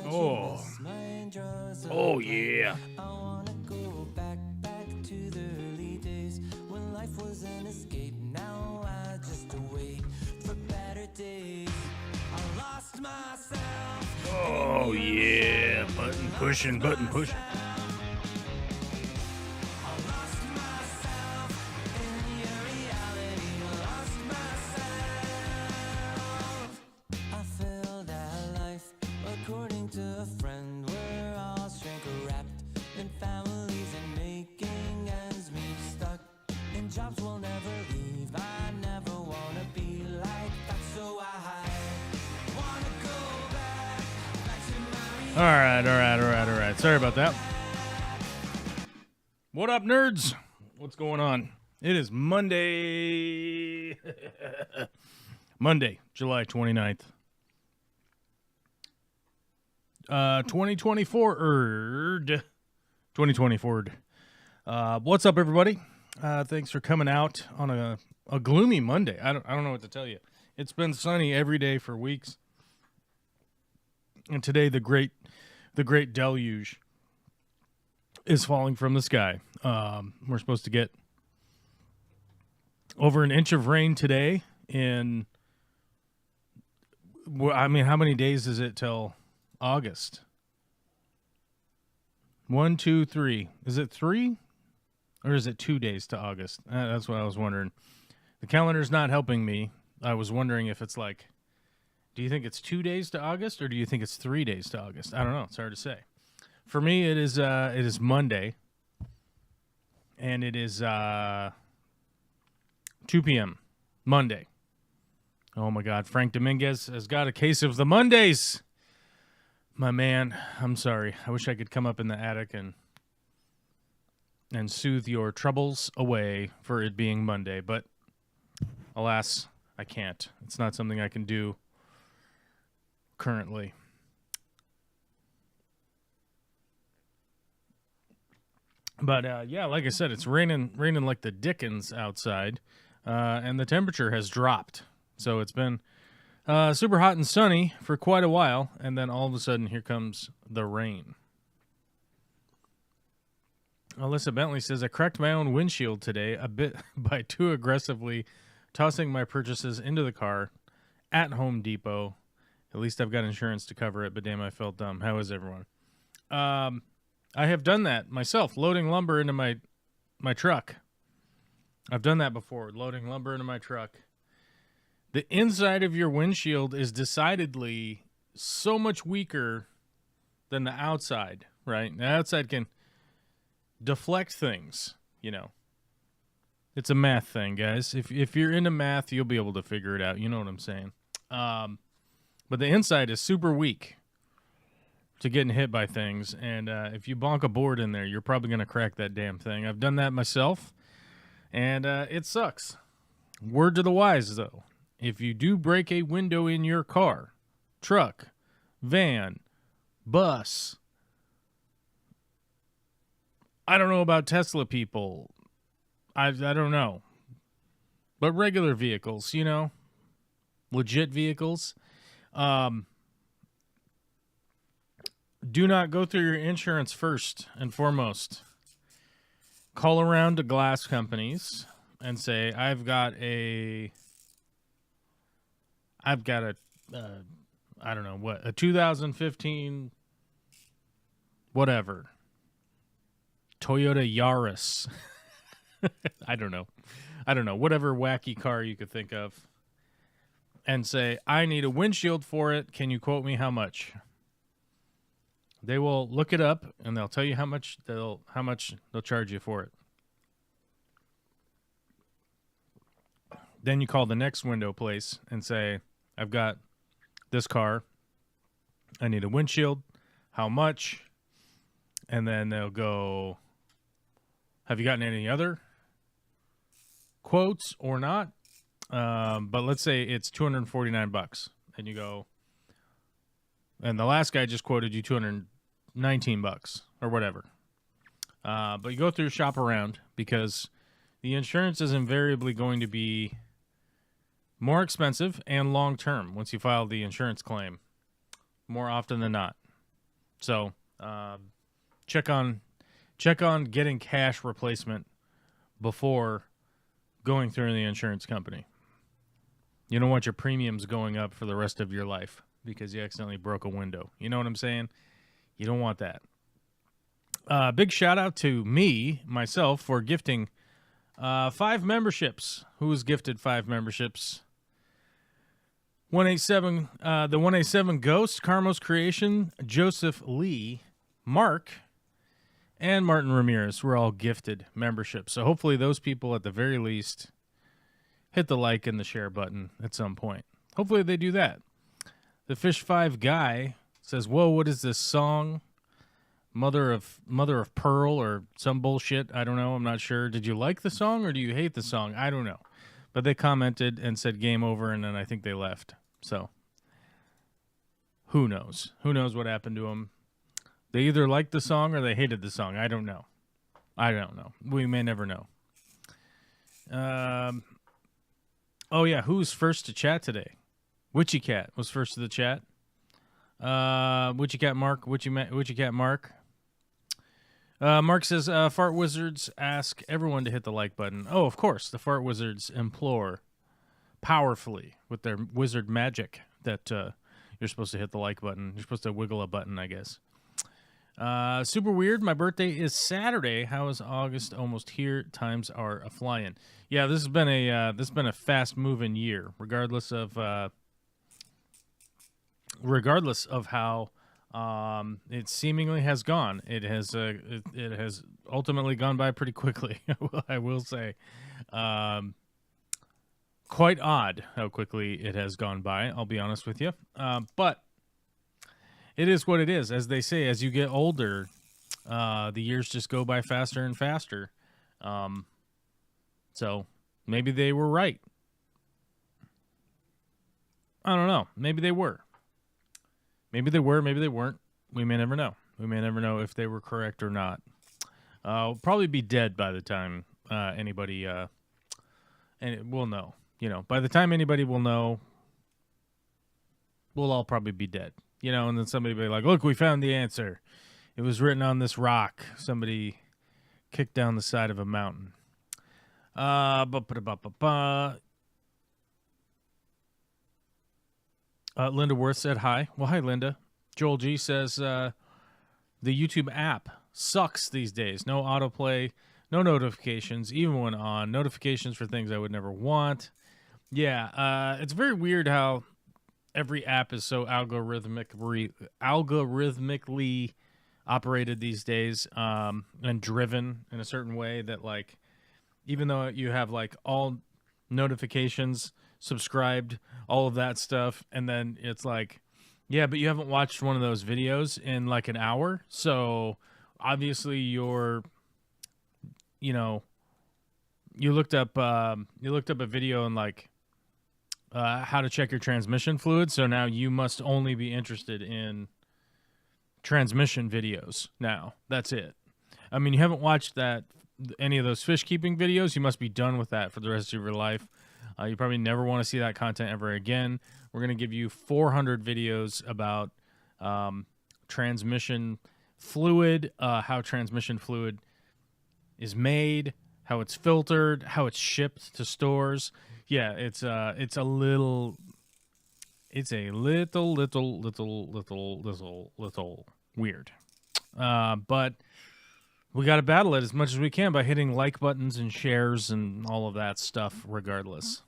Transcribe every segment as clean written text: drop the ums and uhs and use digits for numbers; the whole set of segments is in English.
Oh. Oh, yeah. I wanna go back to the early days when life was an escape. Now I just wait for better days. I lost myself. Oh, yeah. Button pushing, button pushing. According to a friend, we're all shrink wrapped in families and making ends meet, stuck in jobs we'll never leave. I never wanna be like that, so I wanna go back to my All right. Sorry about that. What up, nerds? What's going on? It is Monday. Monday, July 29th. 2024. What's up, everybody? Thanks for coming out on a gloomy Monday. I don't know what to tell you. It's been sunny every day for weeks, and today the great deluge is falling from the sky. We're supposed to get over an inch of rain today. How many days is it till August? 1, 2, 3. Is it 3? Or is it 2 days to August? That's what I was wondering. The calendar's not helping me. I was wondering if it's like, do you think it's 2 days to August, or do you think it's 3 days to August? I don't know. It's hard to say. For me, it is Monday, and it is 2 p.m. Monday. Oh my God, Frank Dominguez has got a case of the Mondays. My man, I'm sorry. I wish I could come up in the attic and soothe your troubles away for it being Monday, but alas, I can't. It's not something I can do currently. But yeah, like I said, it's raining like the dickens outside, and the temperature has dropped. So it's been super hot and sunny for quite a while, and then all of a sudden, here comes the rain. Alyssa Bentley says, I cracked my own windshield today a bit by too aggressively tossing my purchases into the car at Home Depot. At least I've got insurance to cover it, but damn, I felt dumb. How is everyone? I have done that myself, loading lumber into my truck. I've done that before, loading lumber into my truck. The inside of your windshield is decidedly so much weaker than the outside, right? The outside can deflect things, you know. It's a math thing, guys. If you're into math, you'll be able to figure it out. You know what I'm saying? But the inside is super weak to getting hit by things, and if you bonk a board in there, you're probably going to crack that damn thing. I've done that myself, and it sucks. Word to the wise, though. If you do break a window in your car, truck, van, bus, I don't know about Tesla people. I don't know. But regular vehicles, you know, legit vehicles, do not go through your insurance first and foremost. Call around to glass companies and say, I've got a I don't know what, a 2015, whatever, Toyota Yaris. I don't know, whatever wacky car you could think of, and say, I need a windshield for it. Can you quote me how much? They will look it up, and they'll tell you how much they'll charge you for it. Then you call the next window place and say, I've got this car. I need a windshield. How much? And then they'll go, have you gotten any other quotes or not? But let's say it's $249. And you go, and the last guy just quoted you $219 or whatever. But you go through shop around, because the insurance is invariably going to be More expensive and long term once you file the insurance claim, more often than not. So check on getting cash replacement before going through the insurance company. You don't want your premiums going up for the rest of your life because you accidentally broke a window. You know what I'm saying? You don't want that. Big shout out to myself, for gifting 5 memberships. Who was gifted 5 memberships? 187, the 187 Ghost, Carmos Creation, Joseph Lee, Mark, and Martin Ramirez were all gifted memberships. So hopefully those people at the very least hit the like and the share button at some point. Hopefully they do that. The Fish 5 guy says, "Whoa, what is this song? Mother of Pearl or some bullshit. I don't know. I'm not sure. Did you like the song or do you hate the song? I don't know." But they commented and said game over, and then I think they left. So who knows? Who knows what happened to them? They either liked the song or they hated the song. I don't know. We may never know. Oh, yeah. Who's first to chat today? Witchy Cat was first to the chat. Witchy Cat Mark. Witchy Cat Mark. Mark says, Fart Wizards ask everyone to hit the like button. Oh, of course. The Fart Wizards implore powerfully with their wizard magic that you're supposed to hit the like button. You're supposed to wiggle a button, I guess. Super weird. My birthday is Saturday. How is August almost here? Times are a flying. Yeah, this has been a fast moving year, regardless of how it seemingly has gone. It has ultimately gone by pretty quickly. I will say, quite odd how quickly it has gone by. I'll be honest with you, but it is what it is. As they say, as you get older, the years just go by faster and faster. So maybe they were right. I don't know. Maybe they were. Maybe they were. Maybe they weren't. We may never know. We may never know if they were correct or not. We'll probably be dead by the time anybody, and we'll know. You know, by the time anybody will know, we'll all probably be dead. You know, and then somebody will be like, "Look, we found the answer. It was written on this rock. Somebody kicked down the side of a mountain." Linda Worth said hi. Well, hi, Linda. Joel G says the YouTube app sucks these days. No autoplay, no notifications, even when on. Notifications for things I would never want. Yeah, it's very weird how every app is so algorithmically operated these days, and driven in a certain way that, like, even though you have like all notifications subscribed, all of that stuff, and then it's like, yeah, but you haven't watched one of those videos in like an hour, so obviously you looked up a video on like how to check your transmission fluid, so now you must only be interested in transmission videos now. That's it. I mean, you haven't watched any of those fish keeping videos, you must be done with that for the rest of your life. You probably never want to see that content ever again. We're going to give you 400 videos about transmission fluid, how transmission fluid is made, how it's filtered, how it's shipped to stores. Yeah, it's a little weird. But we got to battle it as much as we can by hitting like buttons and shares and all of that stuff regardless.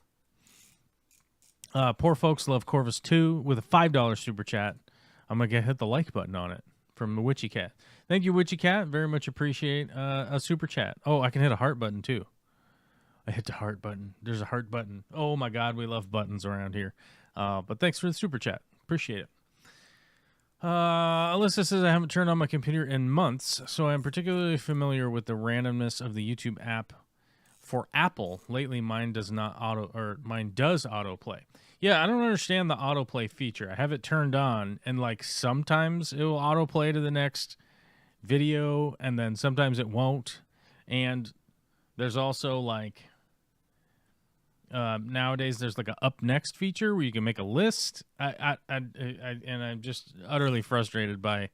Poor folks love Corvus 2 with a $5 super chat. I'm going to hit the like button on it from the Witchy Cat. Thank you, Witchy Cat. Very much appreciate a super chat. Oh, I can hit a heart button too. I hit the heart button. There's a heart button. Oh my God, we love buttons around here. But thanks for the super chat. Appreciate it. Alyssa says, I haven't turned on my computer in months, so I'm particularly familiar with the randomness of the YouTube app for Apple. Lately, mine does autoplay. Yeah, I don't understand the autoplay feature. I have it turned on, and like sometimes it will autoplay to the next video, and then sometimes it won't. And there's also like, Nowadays, there's like a up next feature where you can make a list. And I'm just utterly frustrated by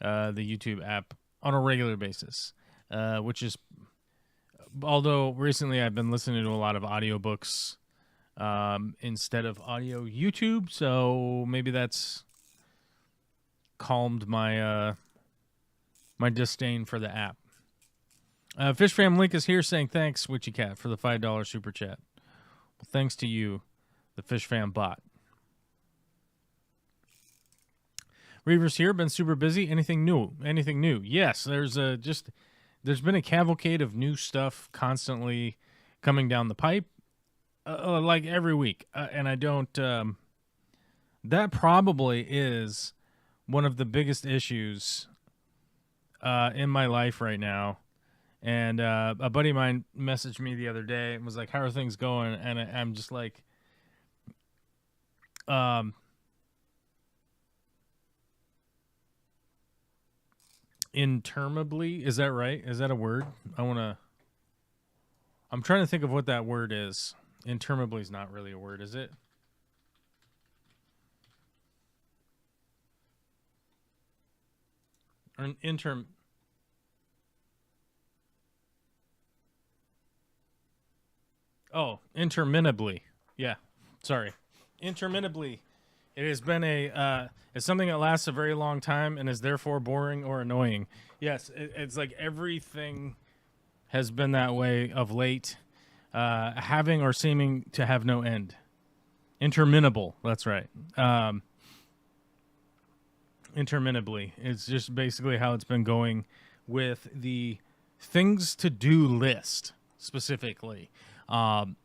the YouTube app on a regular basis, which is, although recently I've been listening to a lot of audiobooks instead of audio YouTube, so maybe that's calmed my my disdain for the app. Fish Fam Link is here saying thanks, Witchy Cat, for the $5 super chat. Well, thanks to you, the Fish Fam bot. Reaver's here, been super busy. Anything new? Anything new? Yes, there's been a cavalcade of new stuff constantly coming down the pipe, like every week. And I don't, that probably is one of the biggest issues in my life right now. And a buddy of mine messaged me the other day and was like, how are things going? And I'm just like, interminably, is that right? Is that a word? I'm trying to think of what that word is. Interminably is not really a word, is it? Or an interminably. Yeah, sorry. Interminably. It has been it's something that lasts a very long time and is therefore boring or annoying. Yes, it's like everything has been that way of late, having or seeming to have no end. Interminable, that's right. Interminably. It's just basically how it's been going with the things to do list, specifically.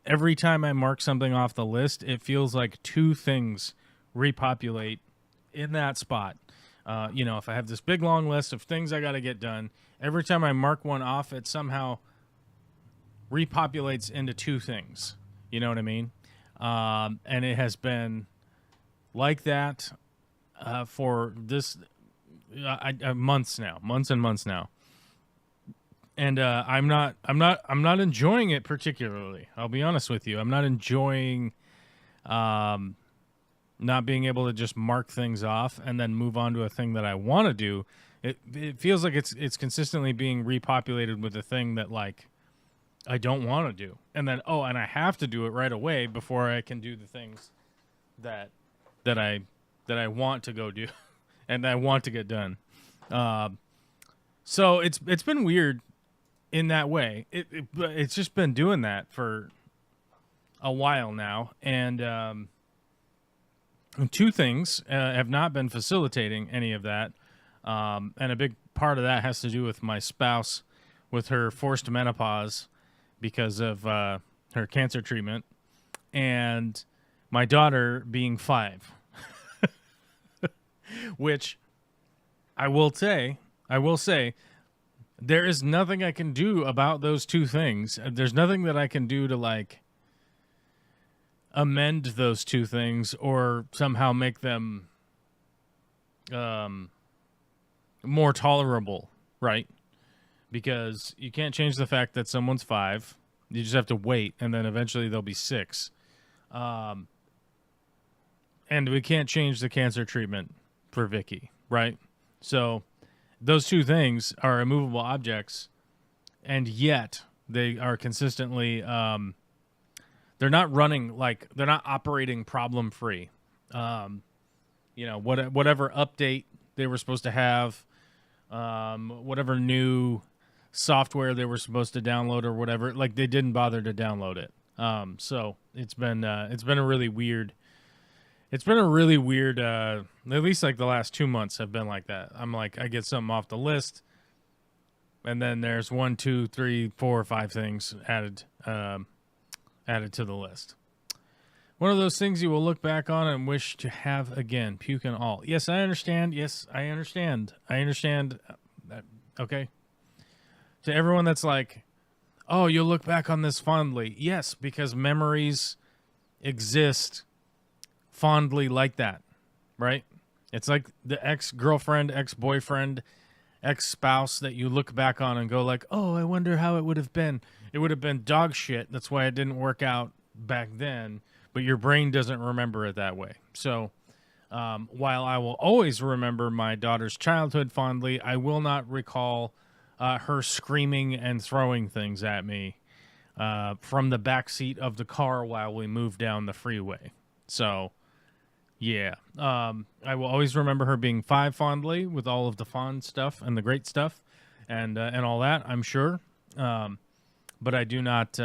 Every time I mark something off the list, it feels like two things repopulate in that spot. If I have this big long list of things I got to get done, every time I mark one off, it somehow repopulates into two things. You know what I mean? And it has been like that for this months and months now. And I'm not enjoying it particularly. I'll be honest with you. I'm not enjoying not being able to just mark things off and then move on to a thing that I want to do. It feels like it's consistently being repopulated with a thing that like I don't want to do. And then and I have to do it right away before I can do the things that I want to go do and I want to get done. So it's been weird in that way. It's just been doing that for a while now, and two things have not been facilitating any of that, and a big part of that has to do with my spouse with her forced menopause because of her cancer treatment, and my daughter being 5, which I will say, there is nothing I can do about those two things. There's nothing that I can do to like amend those two things or somehow make them more tolerable, right? Because you can't change the fact that someone's 5. You just have to wait, and then eventually they'll be 6. And we can't change the cancer treatment for Vicky, right? So those two things are immovable objects, and yet they are consistently they're not running, like they're not operating problem free. Whatever update they were supposed to have, whatever new software they were supposed to download or whatever, like they didn't bother to download it. So it's been a really weird. It's been a really weird, at least like the last 2 months have been like that. I'm like, I get something off the list, and then there's 1, 2, 3, 4, 5 things added to the list. One of those things you will look back on and wish to have again, puke and all. Yes, I understand. Okay. To everyone that's like, oh, you'll look back on this fondly. Yes, because memories exist fondly like that, right? It's like the ex-girlfriend, ex-boyfriend, ex-spouse that you look back on and go like, oh, I wonder how it would have been. It would have been dog shit. That's why it didn't work out back then, but your brain doesn't remember it that way. So while I will always remember my daughter's childhood fondly, I will not recall her screaming and throwing things at me from the back seat of the car while we moved down the freeway. So, yeah. I will always remember her being 5 fondly with all of the fond stuff and the great stuff and all that, I'm sure. But I do not...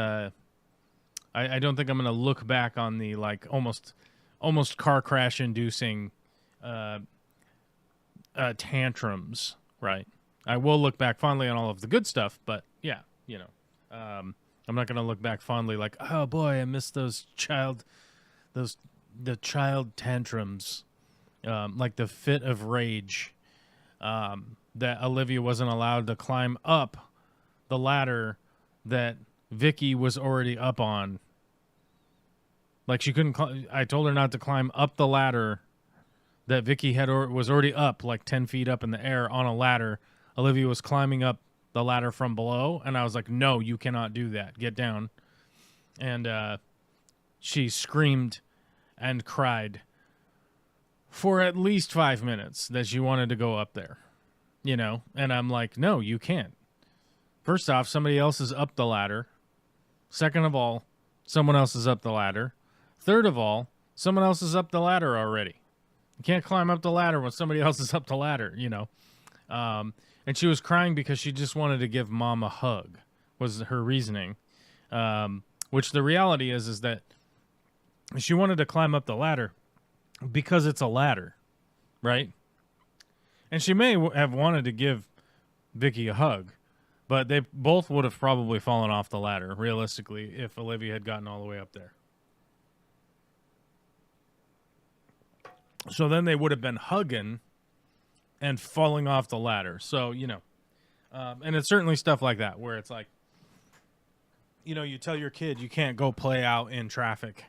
I don't think I'm going to look back on the, like, almost car crash inducing tantrums, right? I will look back fondly on all of the good stuff, but yeah, you know, I'm not going to look back fondly like, oh boy, I miss the child tantrums, like the fit of rage that Olivia wasn't allowed to climb up the ladder that Vicky was already up on. Like she couldn't. I told her not to climb up the ladder that Vicky was already up, like 10 feet up in the air on a ladder. Olivia was climbing up the ladder from below, and I was like, "No, you cannot do that. Get down." And she screamed and cried for at least 5 minutes that she wanted to go up there, you know. And I'm like, "No, you can't. First off, somebody else is up the ladder. Second of all, someone else is up the ladder. Third of all, someone else is up the ladder already. You can't climb up the ladder when somebody else is up the ladder, you know." And she was crying because she just wanted to give Mom a hug, was her reasoning. Which the reality is that she wanted to climb up the ladder because it's a ladder, right? And she may have wanted to give Vicky a hug, but they both would have probably fallen off the ladder, realistically, if Olivia had gotten all the way up there. So then they would have been hugging and falling off the ladder. So, you know, and it's certainly stuff like that where it's like, you know, you tell your kid you can't go play out in traffic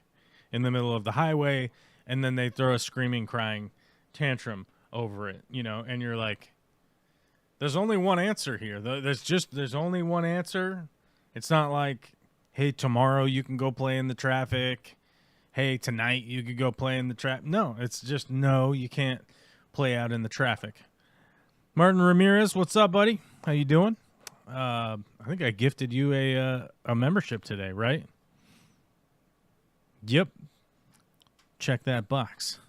in the middle of the highway, and then they throw a screaming, crying tantrum over it, you know, and you're like, there's only one answer here. There's only one answer. It's not like, hey, tomorrow you can go play in the traffic. Hey, tonight you could go play in the traffic. No, it's just, no, you can't play out in the traffic. Martin Ramirez, what's up, buddy? How you doing? I think I gifted you a membership today, right? Yep. Check that box.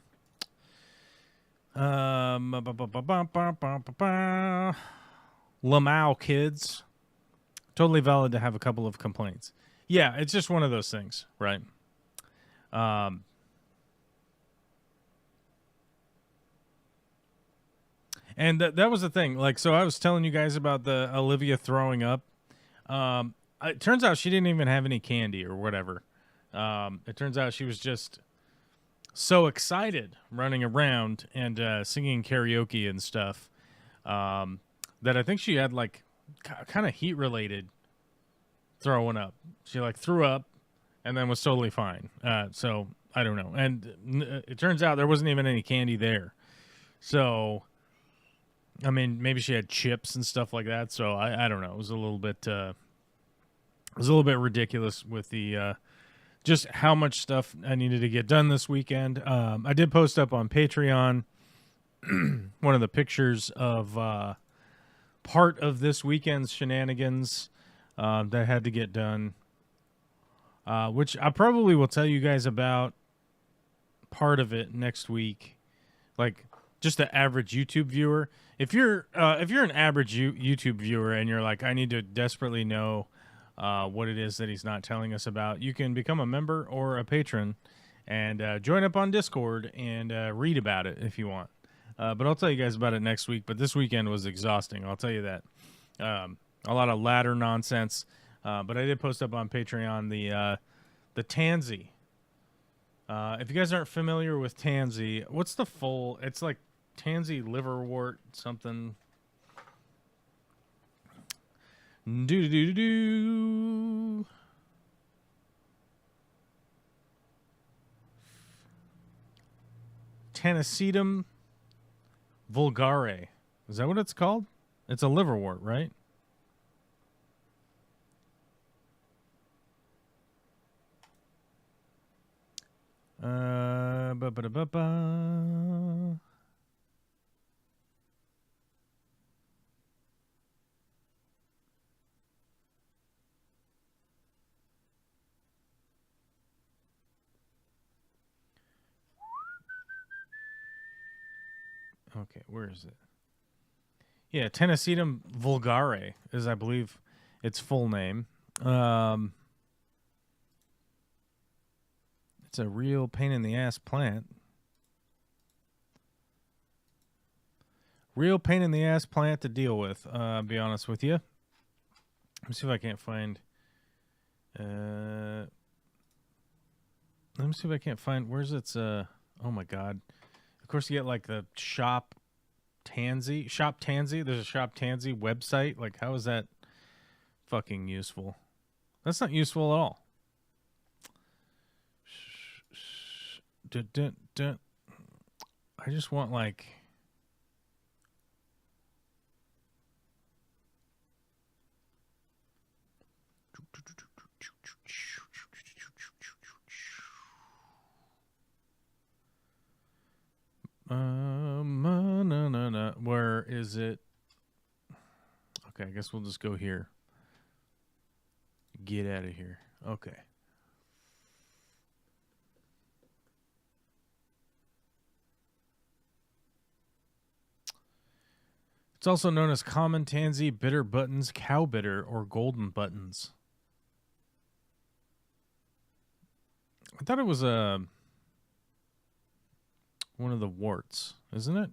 Lamau kids. Totally valid to have a couple of complaints. Yeah, it's just one of those things, right? And that was the thing. Like, so I was telling you guys about the Olivia throwing up. It turns out she didn't even have any candy or whatever. It turns out she was just so excited running around and singing karaoke and stuff that I think she had like kind of heat related throwing up. She like threw up and then was totally fine. So I don't know. And it turns out there wasn't even any candy there. So, I mean, maybe she had chips and stuff like that. So I don't know. It was a little bit ridiculous with the just how much stuff I needed to get done this weekend. I did post up on Patreon one of the pictures of part of this weekend's shenanigans that had to get done, which I probably will tell you guys about part of it next week. Like, just the average YouTube viewer. If you're an average YouTube viewer and you're like, I need to desperately know what it is that he's not telling us about, you can become a member or a patron and join up on Discord and read about it if you want. But I'll tell you guys about it next week. But this weekend was exhausting, I'll tell you that. A lot of ladder nonsense. But I did post up on Patreon the Tansy. If you guys aren't familiar with Tansy, what's the full? It's like Tansy liverwort something. Do. Tanacetum vulgare. Is that what it's called? It's a liverwort, right? Ba-ba-da-ba-ba. Okay, where is it? Yeah, Tennesseetum vulgare is, I believe, its full name. It's a real pain in the ass plant. Real pain in the ass plant to deal with. I'll be honest with you. Let me see if I can't find. Let me see if I can't find. Where's its? Oh my god! Of course, you get like the Shop Tansy. There's a Shop Tansy website. Like, how is that fucking useful? That's not useful at all. I just want like. Where is it? Okay, I guess we'll just go here. Get out of here. Okay. It's also known as common tansy, bitter buttons, cow bitter, or golden buttons. I thought it was one of the warts, isn't it?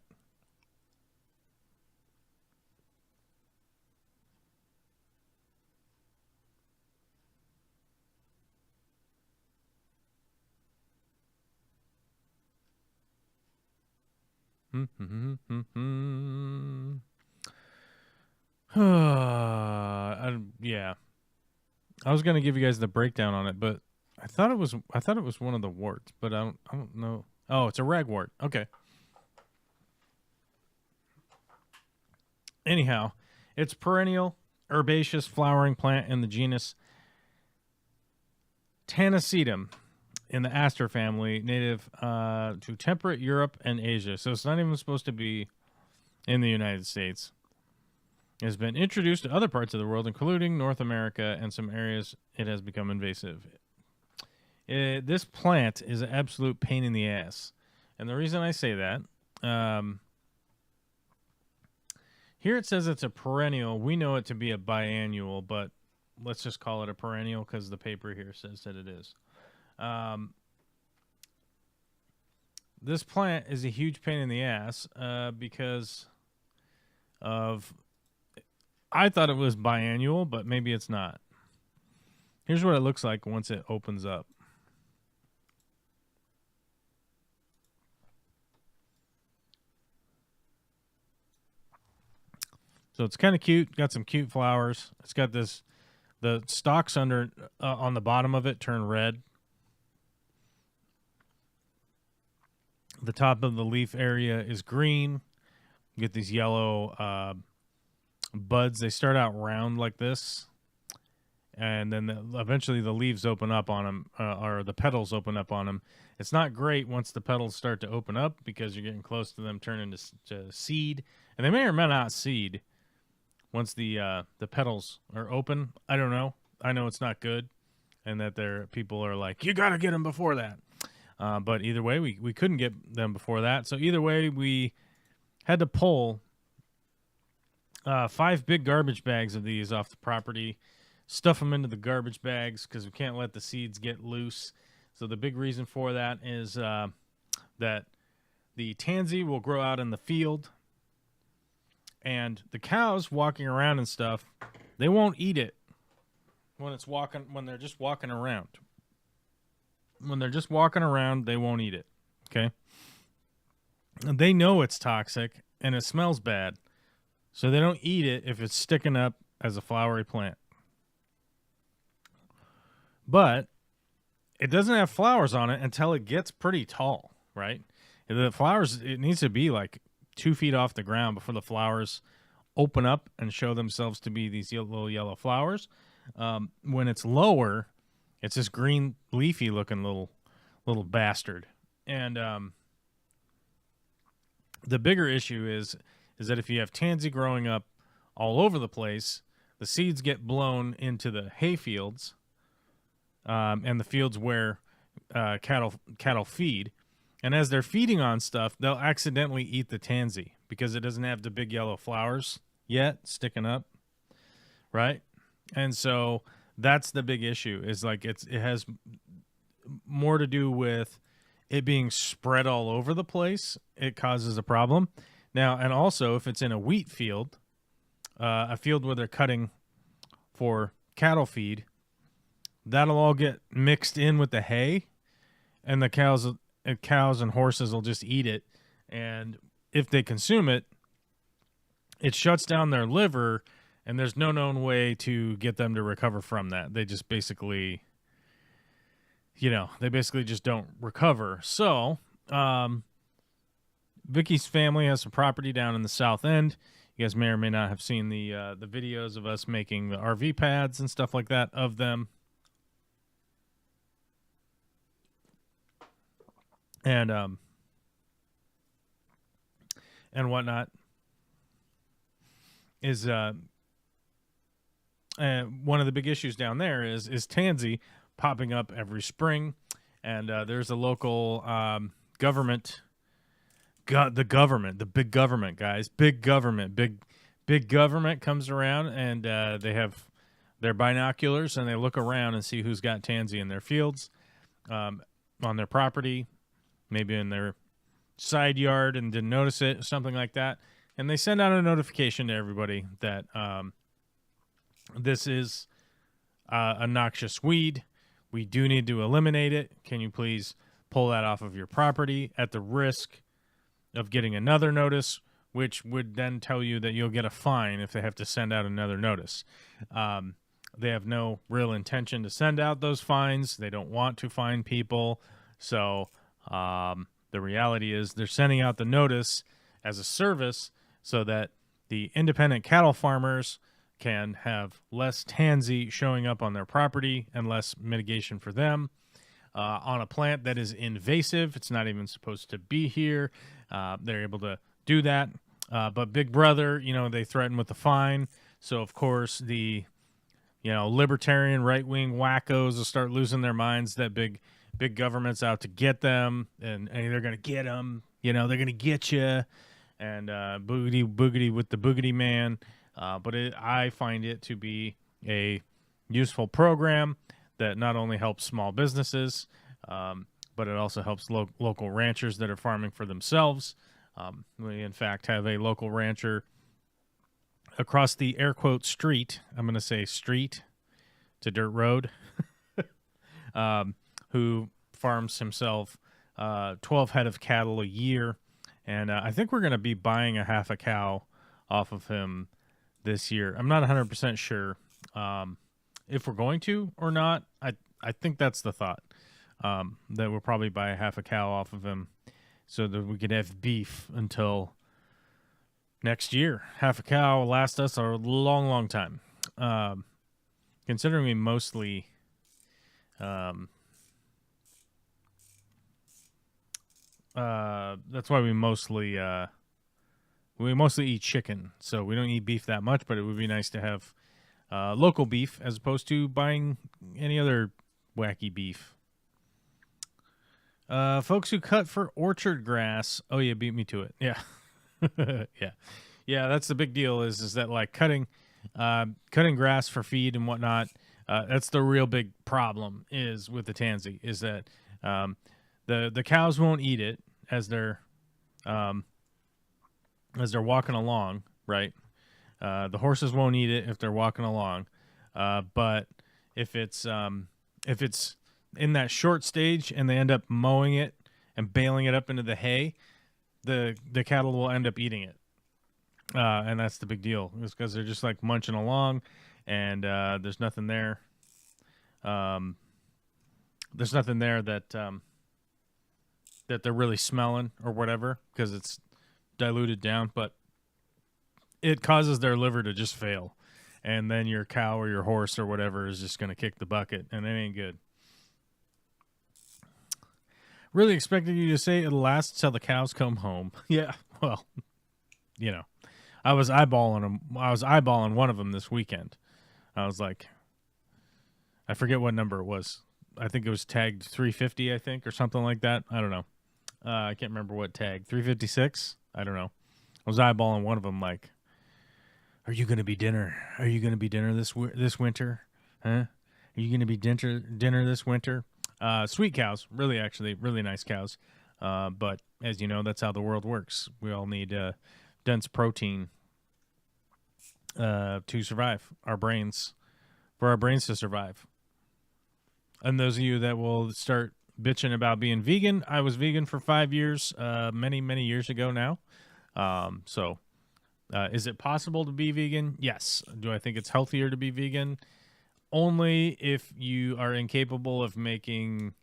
Yeah. I was gonna give you guys the breakdown on it, but I thought it was one of the warts, but I don't know. Oh, it's a ragwort. Okay. Anyhow, it's perennial, herbaceous flowering plant in the genus Tennesseetum in the aster family, native to temperate Europe and Asia. So it's not even supposed to be in the United States. It has been introduced to other parts of the world, including North America, and some areas it has become invasive. This plant is an absolute pain in the ass. And the reason I say that, here it says it's a perennial. We know it to be a biannual, but let's just call it a perennial because the paper here says that it is. This plant is a huge pain in the ass because of... I thought it was biannual, but maybe it's not. Here's what it looks like once it opens up. So it's kind of cute. Got some cute flowers. It's got this, the stalks under on the bottom of it turn red. The top of the leaf area is green. You get these yellow buds. They start out round like this, and then eventually the leaves open up on them, or the petals open up on them. It's not great once the petals start to open up because you're getting close to them turning to seed, and they may or may not seed once the petals are open. I don't know. I know it's not good, and that people are like, you got to get them before that. But either way, we couldn't get them before that. So either way, we had to pull 5 big garbage bags of these off the property, stuff them into the garbage bags because we can't let the seeds get loose. So the big reason for that is that the tansy will grow out in the field, and the cows walking around and stuff, they won't eat it when they're just walking around. When they're just walking around, they won't eat it. Okay? And they know it's toxic and it smells bad. So they don't eat it if it's sticking up as a flowery plant. But it doesn't have flowers on it until it gets pretty tall, right? The flowers, it needs to be like 2 feet off the ground before the flowers open up and show themselves to be these little yellow flowers. When it's lower, it's this green leafy looking little little bastard. And the bigger issue is that if you have tansy growing up all over the place, the seeds get blown into the hay fields and the fields where cattle feed. And as they're feeding on stuff, they'll accidentally eat the tansy because it doesn't have the big yellow flowers yet sticking up, right? And so that's the big issue, is like it has more to do with it being spread all over the place. It causes a problem. Now, and also if it's in a wheat field, a field where they're cutting for cattle feed, that'll all get mixed in with the hay, and the cows and horses will just eat it. And if they consume it, it shuts down their liver, and there's no known way to get them to recover from that. They just basically, just don't recover. So, Vicky's family has some property down in the South End. You guys may or may not have seen the videos of us making the RV pads and stuff like that of them. And whatnot is one of the big issues down there is tansy popping up every spring, and there's a local government, the big government, guys, big government comes around, and they have their binoculars and they look around and see who's got tansy in their fields, on their property, maybe in their side yard and didn't notice it, something like that. And they send out a notification to everybody that this is a noxious weed. We do need to eliminate it. Can you please pull that off of your property at the risk of getting another notice, which would then tell you that you'll get a fine if they have to send out another notice. They have no real intention to send out those fines. They don't want to fine people. So the reality is they're sending out the notice as a service so that the independent cattle farmers can have less tansy showing up on their property and less mitigation for them on a plant that is invasive. It's not even supposed to be here. They're able to do that. But Big Brother, they threaten with a fine. So, of course, the libertarian right-wing wackos will start losing their minds that big government's out to get them, and they're going to get them. They're going to get you, and boogity with the boogity man. But I find it to be a useful program that not only helps small businesses, but it also helps local ranchers that are farming for themselves. We, in fact, have a local rancher across the air quote street. I'm going to say street. It's a dirt road. Who farms himself 12 head of cattle a year. And I think we're going to be buying a half a cow off of him this year. I'm not 100% sure if we're going to or not. I think that's the thought, that we'll probably buy a half a cow off of him so that we could have beef until next year. Half a cow will last us a long, long time. Considering we mostly... that's why we mostly eat chicken, so we don't eat beef that much, but it would be nice to have local beef as opposed to buying any other wacky beef. Folks who cut for orchard grass. Oh, yeah, beat me to it. Yeah. Yeah, that's the big deal is that like cutting grass for feed and whatnot, that's the real big problem is with the tansy, is that the cows won't eat it as they're walking along, right? The horses won't eat it if they're walking along, but if it's in that short stage and they end up mowing it and baling it up into the hay, the cattle will end up eating it, and that's the big deal. It's because they're just like munching along, and there's nothing there. There's nothing there that they're really smelling or whatever because it's diluted down, but it causes their liver to just fail, and then your cow or your horse or whatever is just going to kick the bucket, and it ain't good. Really expected you to say it'll last till the cows come home. Yeah, well, you know, I was eyeballing them. I was eyeballing one of them this weekend. I was like, I forget what number it was. I think it was tagged 350, I think, or something like that. I don't know. I can't remember what tag. 356? I don't know. I was eyeballing one of them like, are you going to be dinner? Are you going to be dinner this winter? Huh? Are you going to be dinner this winter? Sweet cows, really nice cows. But as you know, that's how the world works. We all need dense protein to survive. For our brains to survive. And those of you that will start bitching about being vegan, I was vegan for 5 years, many years ago now. Is it possible to be vegan? Yes. Do I think it's healthier to be vegan? Only if you are incapable of making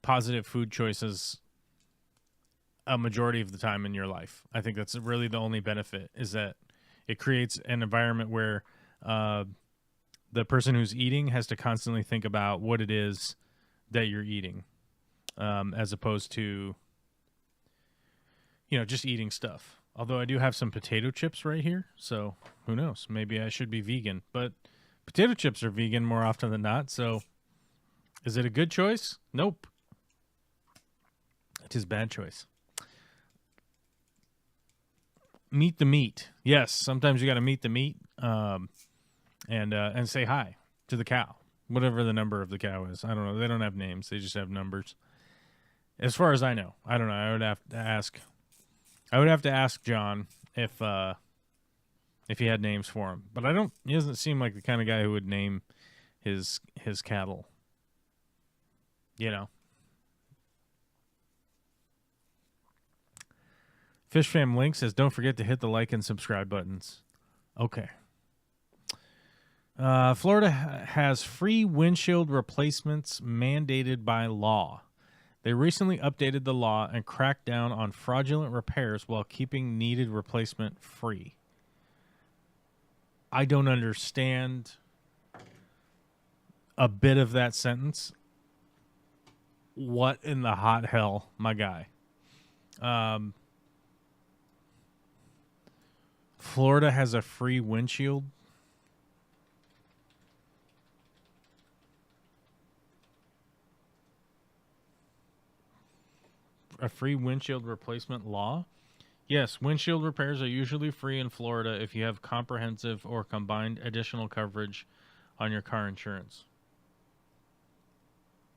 positive food choices a majority of the time in your life. I think that's really the only benefit, is that it creates an environment where the person who's eating has to constantly think about what it is that you're eating, as opposed to, just eating stuff. Although I do have some potato chips right here, so who knows? Maybe I should be vegan, but potato chips are vegan more often than not, so is it a good choice? Nope. It is a bad choice. Meet the meat. Yes, sometimes you got to meet the meat, and say hi to the cow, whatever the number of the cow is. I don't know. They don't have names. They just have numbers. As far as I know, I don't know. I would have to ask John if he had names for him. But he doesn't seem like the kind of guy who would name his cattle. Fish Fam Link says, don't forget to hit the like and subscribe buttons. Okay. Florida has free windshield replacements mandated by law. They recently updated the law and cracked down on fraudulent repairs while keeping needed replacement free. I don't understand a bit of that sentence. What in the hot hell, my guy? Florida has a free windshield. A free windshield replacement law? Yes, windshield repairs are usually free in Florida if you have comprehensive or combined additional coverage on your car insurance.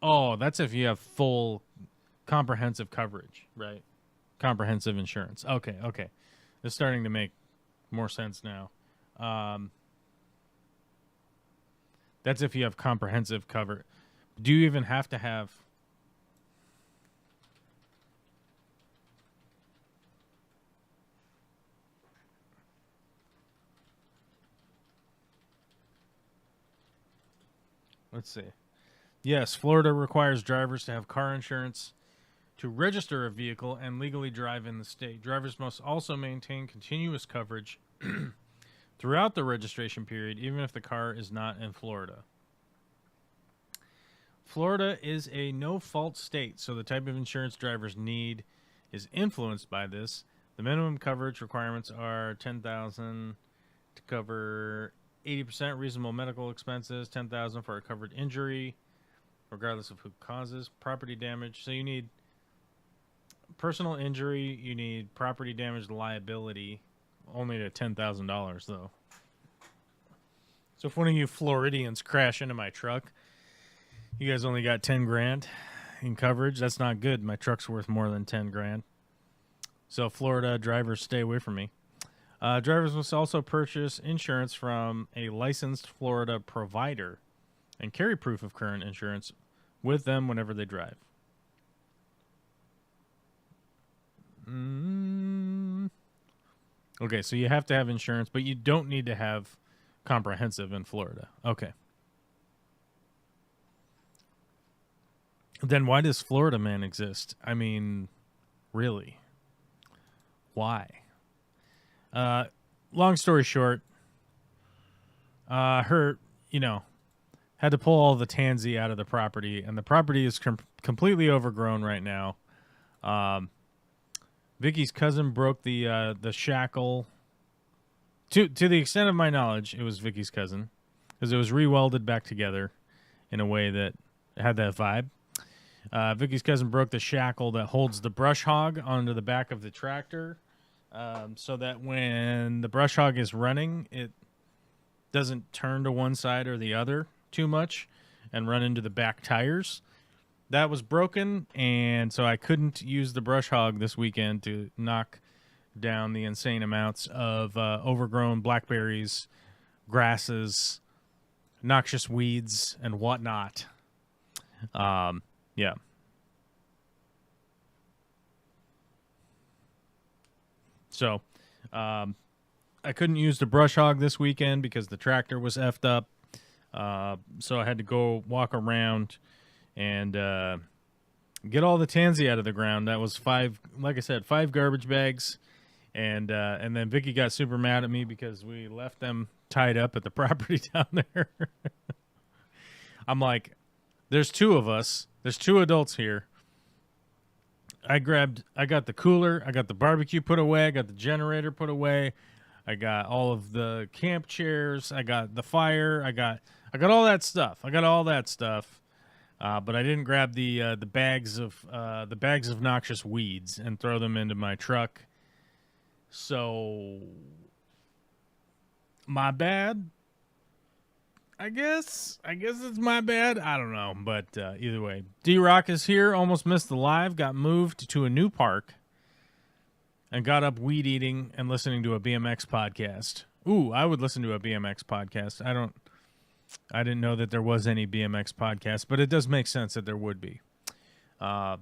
Oh, that's if you have full comprehensive coverage, right? Comprehensive insurance. Okay. It's starting to make more sense now. That's if you have comprehensive cover. Do you even have to have... Let's see. Yes, Florida requires drivers to have car insurance to register a vehicle and legally drive in the state. Drivers must also maintain continuous coverage throughout the registration period, even if the car is not in Florida. Florida is a no-fault state, so the type of insurance drivers need is influenced by this. The minimum coverage requirements are $10,000 to cover 80% reasonable medical expenses, $10,000 for a covered injury, regardless of who causes property damage. So you need personal injury, you need property damage liability, only to $10,000 though. So if one of you Floridians crash into my truck, you guys only got 10 grand in coverage. That's not good. My truck's worth more than 10 grand. So Florida drivers, stay away from me. Drivers must also purchase insurance from a licensed Florida provider and carry proof of current insurance with them whenever they drive. Okay, so you have to have insurance, but you don't need to have comprehensive in Florida. Okay. Then why does Florida Man exist? I mean, really? Why? Long story short, her had to pull all the tansy out of the property, and the property is completely overgrown right now. Vicky's cousin broke the shackle. To the extent of my knowledge, it was Vicky's cousin, because it was re-welded back together in a way that had that vibe. Vicky's cousin broke the shackle that holds the brush hog onto the back of the tractor, so that when the brush hog is running, it doesn't turn to one side or the other too much and run into the back tires. That was broken, and so I couldn't use the brush hog this weekend to knock down the insane amounts of overgrown blackberries, grasses, noxious weeds, and whatnot. Yeah. So, I couldn't use the brush hog this weekend because the tractor was effed up. So I had to go walk around and get all the tansy out of the ground. That was 5 garbage bags. And then Vicky got super mad at me because we left them tied up at the property down there. I'm like, there's 2 of us. There's 2 adults here. I got the cooler. I got the barbecue put away. I got the generator put away. I got all of the camp chairs. I got the fire. I got all that stuff. But I didn't grab the bags of noxious weeds and throw them into my truck. So, my bad. I guess it's my bad. I don't know, but either way, D-Rock is here. Almost missed the live. Got moved to a new park, and got up weed eating and listening to a BMX podcast. Ooh, I would listen to a BMX podcast. I didn't know that there was any BMX podcast, but it does make sense that there would be. I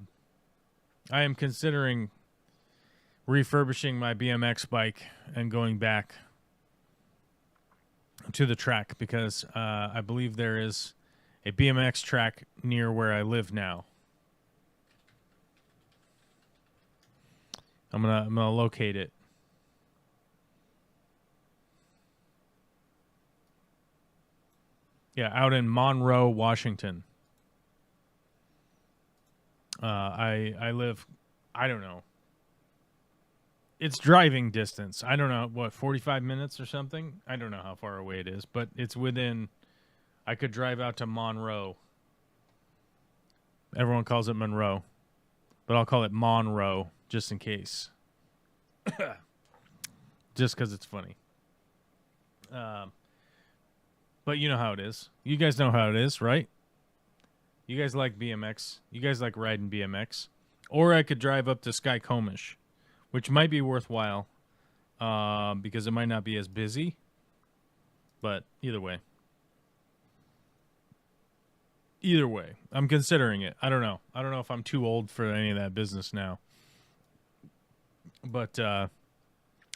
am considering refurbishing my BMX bike and going back to the track because I believe there is a BMX track near where I live now. I'm gonna locate it. Yeah, out in Monroe, Washington. I live, I don't know. It's driving distance. I don't know, what, 45 minutes or something? I don't know how far away it is, but it's within, I could drive out to Monroe. Everyone calls it Monroe, but I'll call it Monroe just in case. Just because it's funny. But you know how it is. You guys know how it is, right? You guys like BMX. You guys like riding BMX. Or I could drive up to Skycomish, which might be worthwhile because it might not be as busy. But either way. I'm considering it. I don't know. I don't know if I'm too old for any of that business now. But,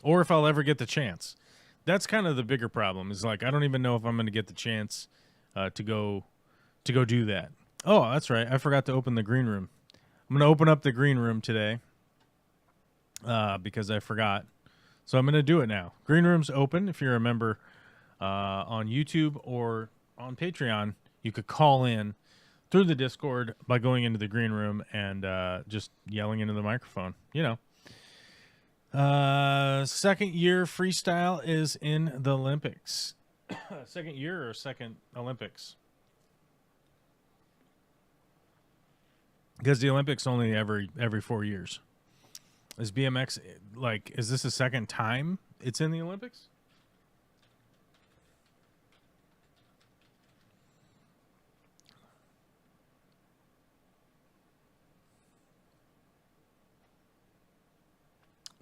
or if I'll ever get the chance. That's kind of the bigger problem is like, I don't even know if I'm going to get the chance to go do that. Oh, that's right. I forgot to open the green room. I'm going to open up the green room today because I forgot. So I'm going to do it now. Green room's open. If you're a member on YouTube or on Patreon, you could call in through the Discord by going into the green room and just yelling into the microphone. You know. Second year freestyle is in the Olympics. Second year or second Olympics? Because the Olympics only every 4 years. Is BMX like? Is this the second time it's in the Olympics?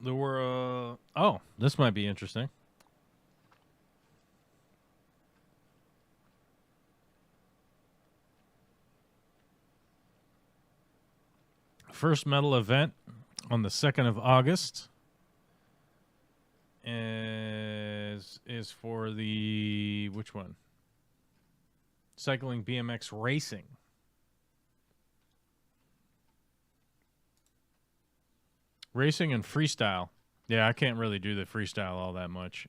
There were, oh, this might be interesting. First medal event on the 2nd of August is for the, which one? Cycling BMX racing. Racing and freestyle. Yeah, I can't really do the freestyle all that much.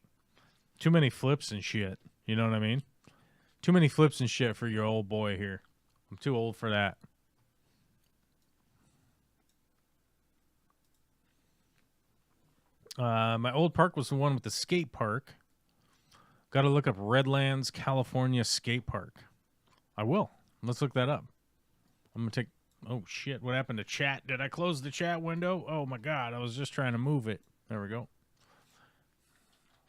Too many flips and shit. You know what I mean? Too many flips and shit for your old boy here. I'm too old for that. My old park was the one with the skate park. Got to look up Redlands, California skate park. I will. Let's look that up. I'm going to take... Oh, shit. What happened to chat? Did I close the chat window? Oh, my God. I was just trying to move it. There we go.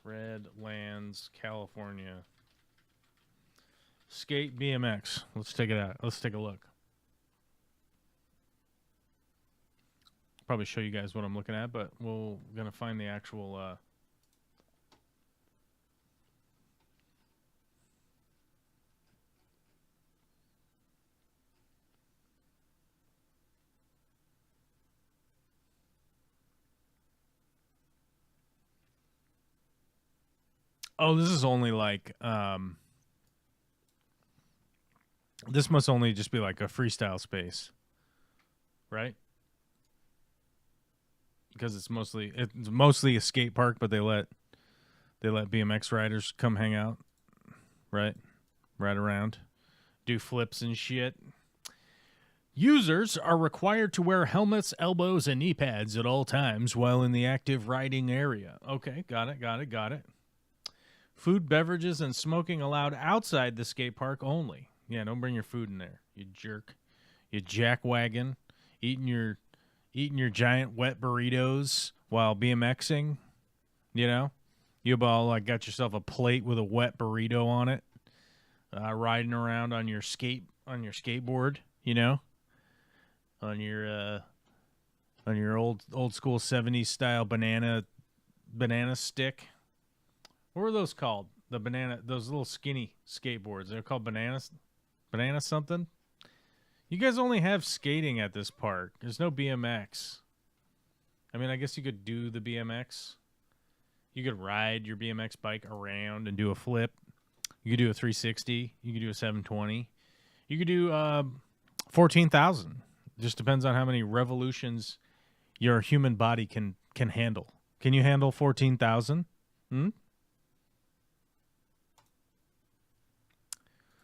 Redlands, California. Skate BMX. Let's take it out. Let's take a look. Probably show you guys what I'm looking at, but we're going to find the actual... Oh, this is only like, this must only just be like a freestyle space, right? Because it's mostly a skate park, but they let BMX riders come hang out, right? Ride around, do flips and shit. Users are required to wear helmets, elbows, and knee pads at all times while in the active riding area. Okay, got it. Food, beverages, and smoking allowed outside the skate park only. Yeah, don't bring your food in there, you jerk. You jackwagon, eating your giant wet burritos while BMXing. You know, you all like got yourself a plate with a wet burrito on it, riding around on your skateboard. You know, on your old school 70s style banana stick. What were those called? Those little skinny skateboards. They're called banana something. You guys only have skating at this park. There's no BMX. I mean, I guess you could do the BMX. You could ride your BMX bike around and do a flip. You could do a 360. You could do a 720. You could do 14,000. Just depends on how many revolutions your human body can handle. Can you handle 14,000?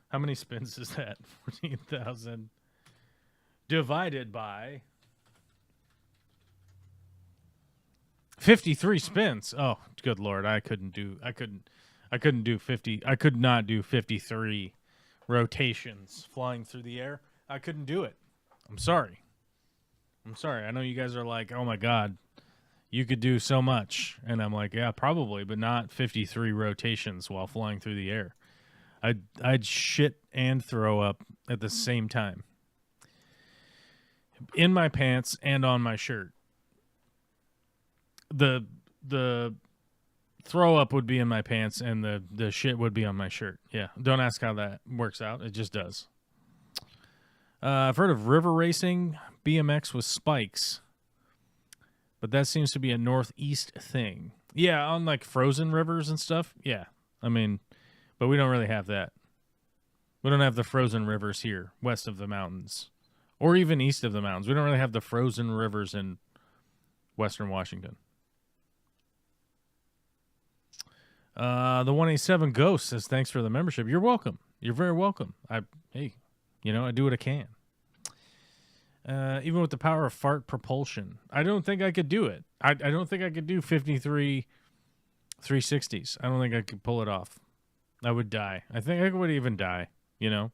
How many spins is that? 14,000 divided by 53 spins. Oh, good Lord. I could not do 53 rotations flying through the air. I couldn't do it. I'm sorry. I know you guys are like, oh my God, you could do so much. And I'm like, yeah, probably, but not 53 rotations while flying through the air. I'd shit and throw up at the same time. In my pants and on my shirt. The throw up would be in my pants and the shit would be on my shirt. Yeah, don't ask how that works out. It just does. I've heard of river racing, BMX with spikes. But that seems to be a Northeast thing. Yeah, on like frozen rivers and stuff. Yeah, I mean... But we don't really have that. We don't have the frozen rivers here, west of the mountains. Or even east of the mountains. We don't really have the frozen rivers in western Washington. The 187 Ghost says, thanks for the membership. You're welcome. You're very welcome. I do what I can. Even with the power of fart propulsion. I don't think I could do it. I don't think I could do 53 360s. I don't think I could pull it off. I would die. I think I would even die, you know.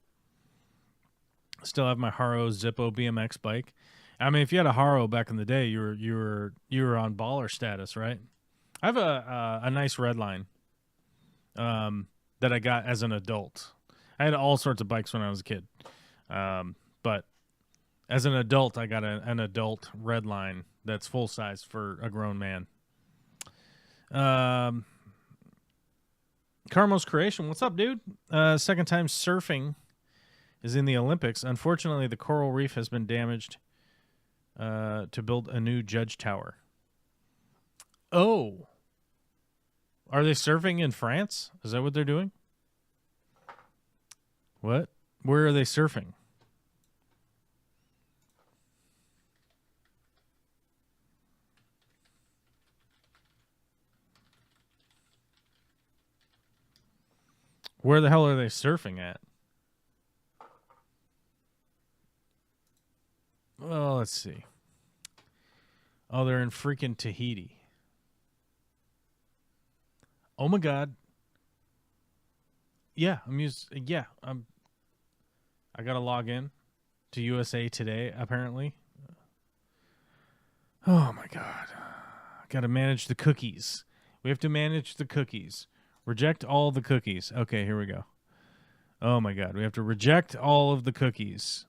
Still have my Haro Zippo BMX bike. I mean, if you had a Haro back in the day, you were on baller status, right? I have a nice red line that I got as an adult. I had all sorts of bikes when I was a kid. But as an adult, I got an adult red line that's full size for a grown man. Carmo's Creation, what's up, dude? Second time surfing is in the Olympics. Unfortunately, the coral reef has been damaged to build a new judge tower. Oh. Are they surfing in France? Is that what they're doing? What? Where are they surfing? Where the hell are they surfing at? Well, let's see. Oh, they're in freaking Tahiti. Oh my God. Yeah, I gotta log in to USA Today, apparently. Oh my God. Gotta manage the cookies. We have to manage the cookies. Reject all the cookies. Okay, here we go. Oh my God. We have to reject all of the cookies.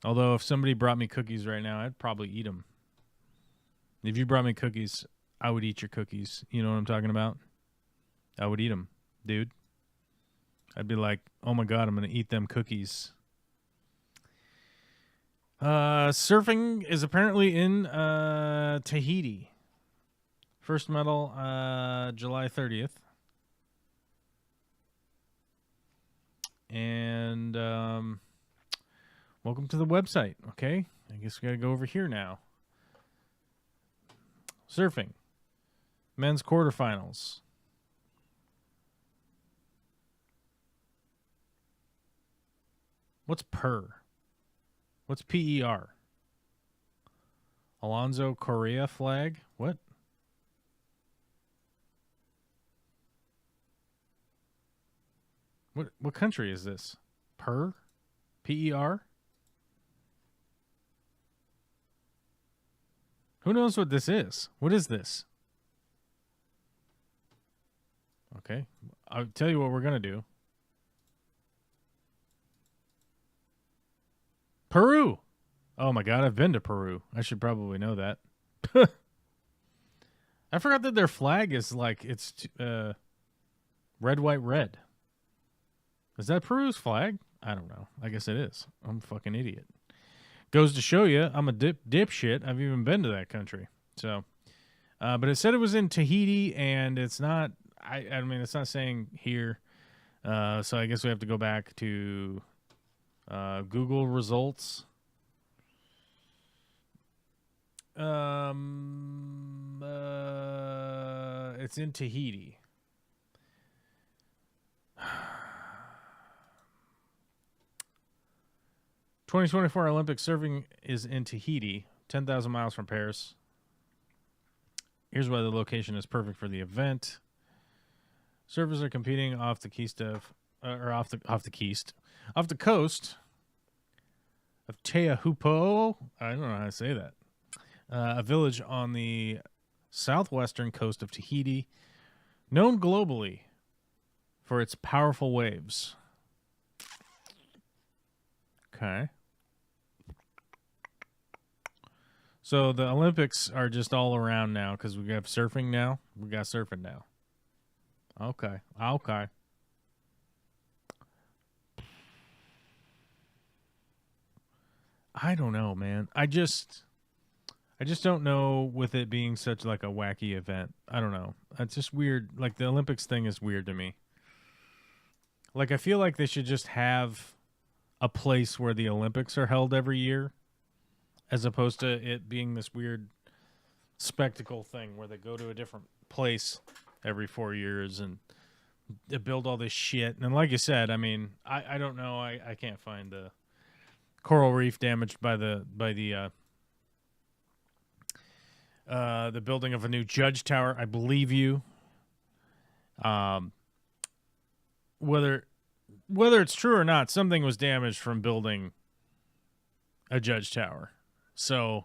Although if somebody brought me cookies right now, I'd probably eat them. If you brought me cookies, I would eat your cookies. You know what I'm talking about? I would eat them, dude. I'd be like, oh my God, I'm going to eat them cookies. Surfing is apparently in Tahiti. First medal, July 30th. And welcome to the website, okay? I guess we got to go over here now. Surfing. Men's quarterfinals. What's PER? What's PER? Alonso Correa flag? What? What country is this? PER? PER? Who knows what this is? What is this? Okay. I'll tell you what we're going to do. Peru. Oh my God, I've been to Peru. I should probably know that. I forgot that their flag is like, it's red, white, red. Is that Peru's flag? I don't know. I guess it is. I'm a fucking idiot. Goes to show you, I'm a dipshit. I've even been to that country. So, but it said it was in Tahiti, and it's not. I mean, it's not saying here. So I guess we have to go back to Google results. It's in Tahiti. 2024 Olympic surfing is in Tahiti, 10,000 miles from Paris. Here's why the location is perfect for the event. Surfers are competing off the coast of Teahupo'o. I don't know how to say that. A village on the southwestern coast of Tahiti, known globally for its powerful waves. Okay. So the Olympics are just all around now because we have surfing now. We got surfing now. Okay. Okay. I don't know, man. I just don't know with it being such like a wacky event. I don't know. It's just weird. Like the Olympics thing is weird to me. Like I feel like they should just have a place where the Olympics are held every year, as opposed to it being this weird spectacle thing where they go to a different place every 4 years and they build all this shit. And like you said, I mean, I don't know. I can't find the coral reef damaged by the building of a new judge tower. I believe you. Whether it's true or not, something was damaged from building a judge tower. So,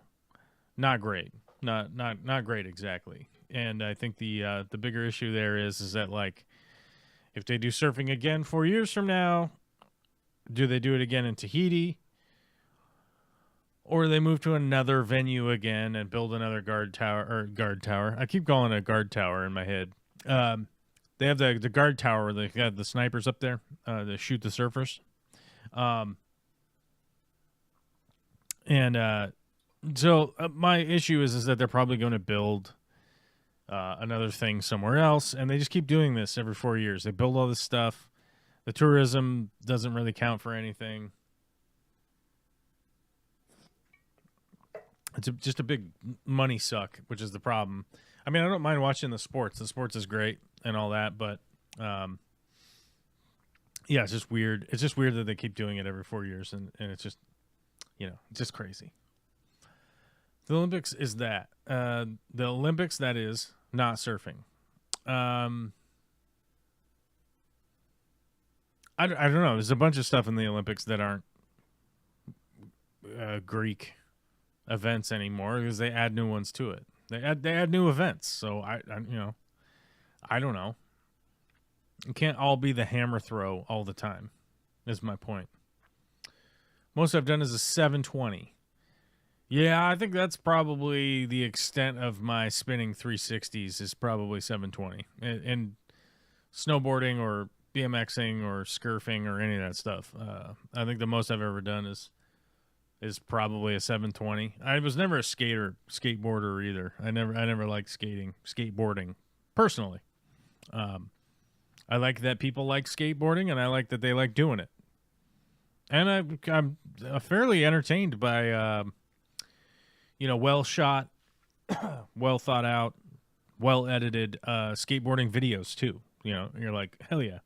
not great. Not great exactly. And I think the bigger issue there is that like if they do surfing again 4 years from now, do they do it again in Tahiti? Or they move to another venue again and build another guard tower. I keep calling it a guard tower in my head. They have the guard tower where they got the snipers up there to shoot the surfers. So my issue is that they're probably going to build another thing somewhere else, and they just keep doing this every 4 years. They build all this stuff. The tourism doesn't really count for anything. It's just a big money suck, which is the problem. I mean, I don't mind watching the sports. The sports is great and all that, but Yeah, it's just weird. It's just weird that they keep doing it every 4 years, and it's just, it's just crazy. The Olympics is that. The Olympics, that is, not surfing. I don't know. There's a bunch of stuff in the Olympics that aren't Greek events anymore because they add new ones to it. They add new events. So I I don't know. It can't all be the hammer throw all the time. Is my point. Most I've done is a 720. Yeah, I think that's probably the extent of my spinning 360s is probably 720. And snowboarding or BMXing or scurfing or any of that stuff. I think the most I've ever done is probably a 720. I was never a skateboarder either. I never liked skateboarding personally. I like that people like skateboarding, and I like that they like doing it. And I'm fairly entertained by well shot, well thought out, well edited skateboarding videos too. You're like, hell yeah.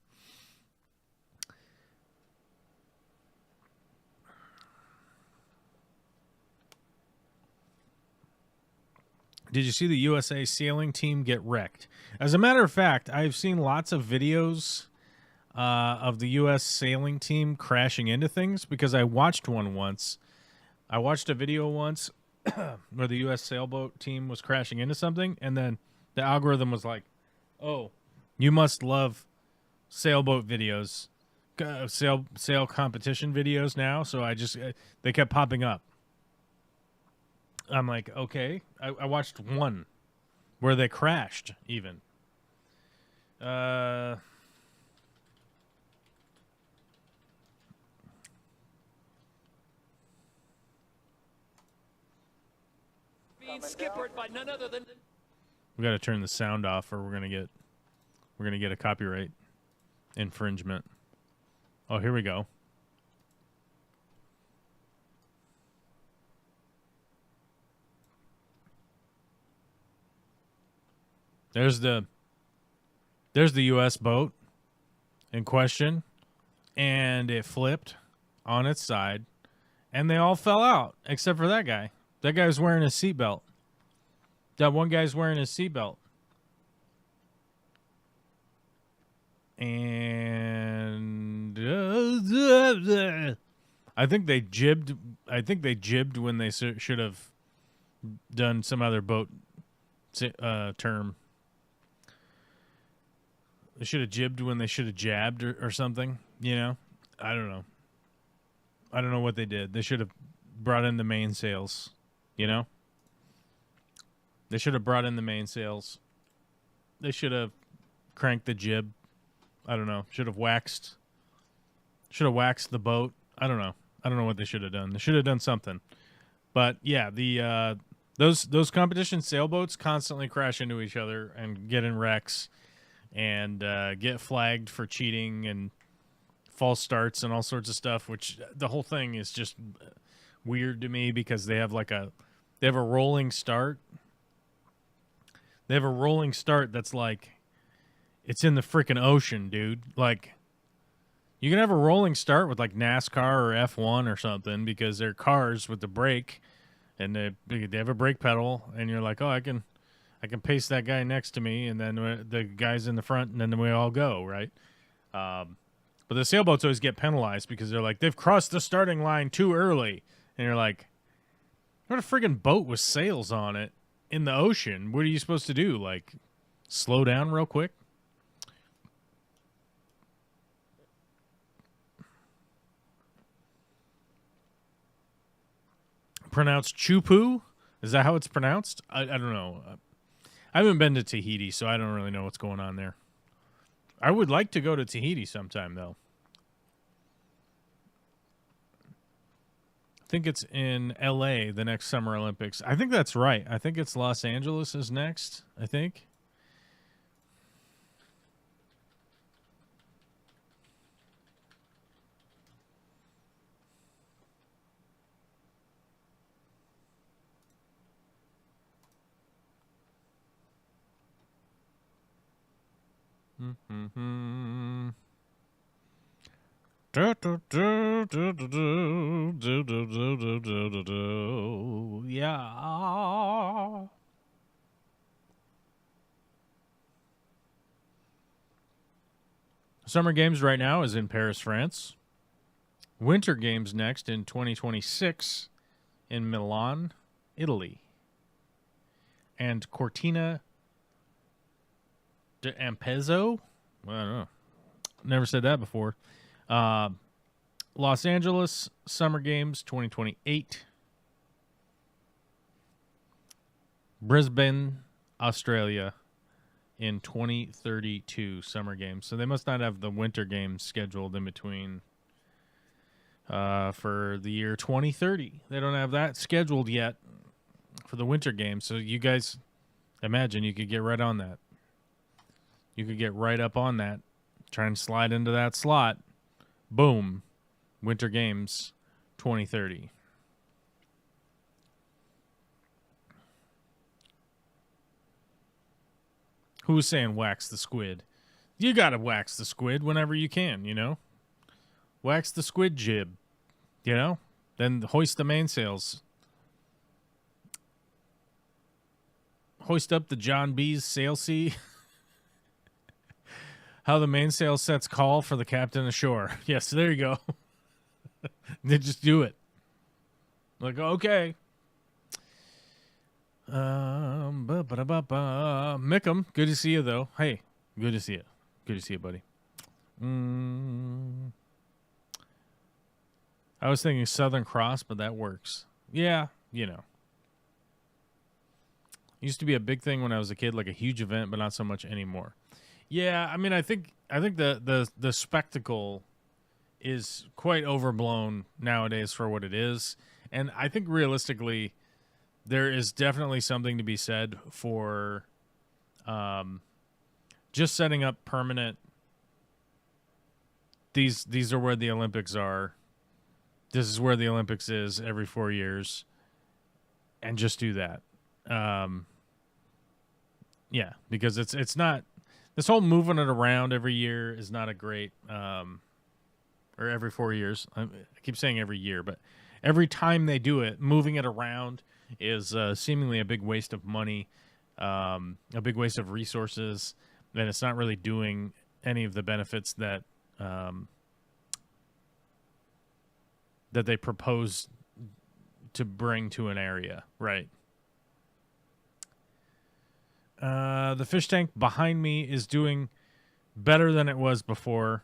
Did you see the USA sailing team get wrecked? As a matter of fact, I've seen lots of videos of the U.S. sailing team crashing into things because I watched one once. I watched a video once where the U.S. sailboat team was crashing into something, and then the algorithm was like, oh, you must love sailboat videos, sail competition videos now. So they kept popping up. I'm like, okay. I watched one where they crashed even. Being skippered by none other than. We got to turn the sound off, or we're gonna get a copyright infringement. Oh, here we go. There's the U.S. boat in question, and it flipped on its side, and they all fell out except for that guy. That guy was wearing his seatbelt. That one guy's wearing his seatbelt. And I think they jibbed. I think they jibbed when they should have done some other boat term. They should have jibbed when they should have jabbed or something. I don't know. I don't know what they did. They should have brought in the mainsails. They should have brought in the mainsails. They should have cranked the jib. I don't know. Should have waxed the boat. I don't know. I don't know what they should have done. They should have done something. But yeah, the those competition sailboats constantly crash into each other and get in wrecks and get flagged for cheating and false starts and all sorts of stuff, which the whole thing is just weird to me because they have a rolling start. They have a rolling start that's like it's in the freaking ocean, dude. Like you can have a rolling start with like NASCAR or F1 or something because they're cars with the brake and they have a brake pedal and you're like, "Oh, I can pace that guy next to me, and then the guy's in the front, and then we all go, right?" But the sailboats always get penalized because they're like, they've crossed the starting line too early. And you're like, what a friggin' boat with sails on it in the ocean? What are you supposed to do? Like, slow down real quick? Pronounced Chupu? Is that how it's pronounced? I don't know. I haven't been to Tahiti, so I don't really know what's going on there. I would like to go to Tahiti sometime, though. I think it's in L.A., the next Summer Olympics. I think that's right. I think it's Los Angeles is next, I think. Yeah. Summer Games right now is in Paris, France. Winter Games next in 2026 in Milan, Italy. And Cortina d'Ampezzo? I don't know. Never said that before. Los Angeles Summer Games 2028. Brisbane, Australia in 2032 Summer Games. So they must not have the Winter Games scheduled in between for the year 2030. They don't have that scheduled yet for the Winter Games. So you guys imagine you could get right on that. You could get right up on that. Try and slide into that slot. Boom. Winter Games 2030. Who's saying wax the squid? You got to wax the squid whenever you can, you know? Wax the squid jib, you know? Then hoist the mainsails. Hoist up the John B's sail sea. How the mainsail sets call for the captain ashore. Yes, there you go. They just do it. Like, okay. Mickham, good to see you, though. Hey, good to see you. Good to see you, buddy. I was thinking Southern Cross, but that works. Yeah, you know. Used to be a big thing when I was a kid, like a huge event, but not so much anymore. Yeah, I mean, I think the spectacle is quite overblown nowadays for what it is, and I think realistically, there is definitely something to be said for just setting up permanent. These are where the Olympics are. This is where the Olympics is every 4 years, and just do that. Yeah, because it's not. This whole moving it around every year is not a great, or every 4 years. I keep saying every year, but every time they do it, moving it around is seemingly a big waste of money, a big waste of resources, and it's not really doing any of the benefits that that they propose to bring to an area, right? The fish tank behind me is doing better than it was before.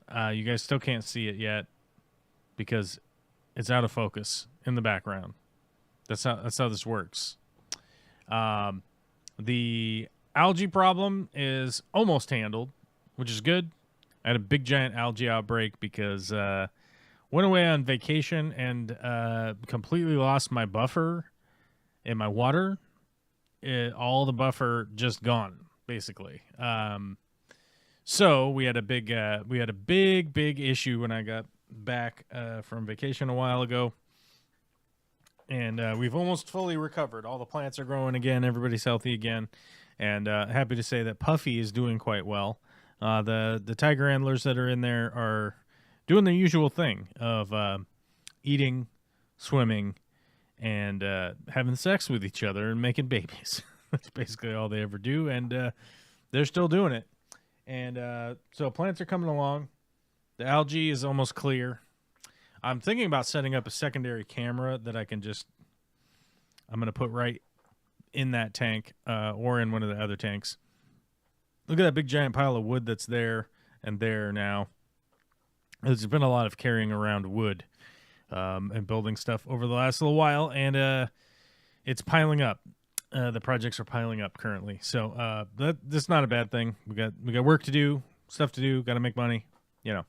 You guys still can't see it yet because it's out of focus in the background. That's how this works. The algae problem is almost handled, which is good. I had a big giant algae outbreak because went away on vacation and completely lost my buffer in my water. All the buffer just gone, basically. So we had a big issue when I got back from vacation a while ago, and we've almost fully recovered. All the plants are growing again. Everybody's healthy again, and happy to say that Puffy is doing quite well. The tiger antlers that are in there are doing their usual thing of eating, swimming, and having sex with each other and making babies. That's basically all they ever do, and they're still doing it. And so plants are coming along. The algae is almost clear. I'm thinking about setting up a secondary camera that I'm going to put right in that tank or in one of the other tanks. Look at that big giant pile of wood that's there and there now. There's been a lot of carrying around wood and building stuff over the last little while, and it's piling up. The projects are piling up currently, so that's not a bad thing. We got work to do, stuff to do, got to make money, you know.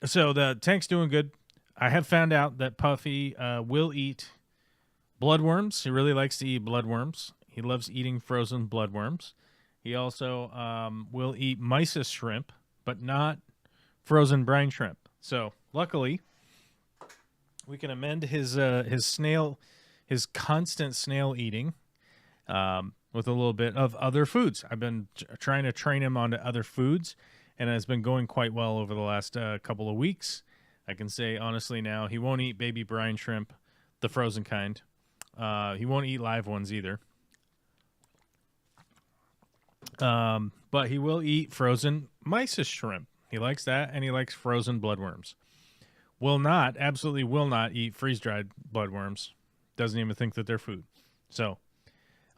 So the tank's doing good. I have found out that Puffy will eat bloodworms. He really likes to eat bloodworms. He loves eating frozen bloodworms. He also will eat mysis shrimp, but not frozen brine shrimp. So luckily, we can amend his constant snail eating with a little bit of other foods. I've been trying to train him onto other foods, and it's been going quite well over the last couple of weeks. I can say honestly now he won't eat baby brine shrimp, the frozen kind. He won't eat live ones either. But he will eat frozen mysis shrimp. He likes that, and he likes frozen bloodworms. Absolutely will not eat freeze-dried bloodworms. Doesn't even think that they're food. So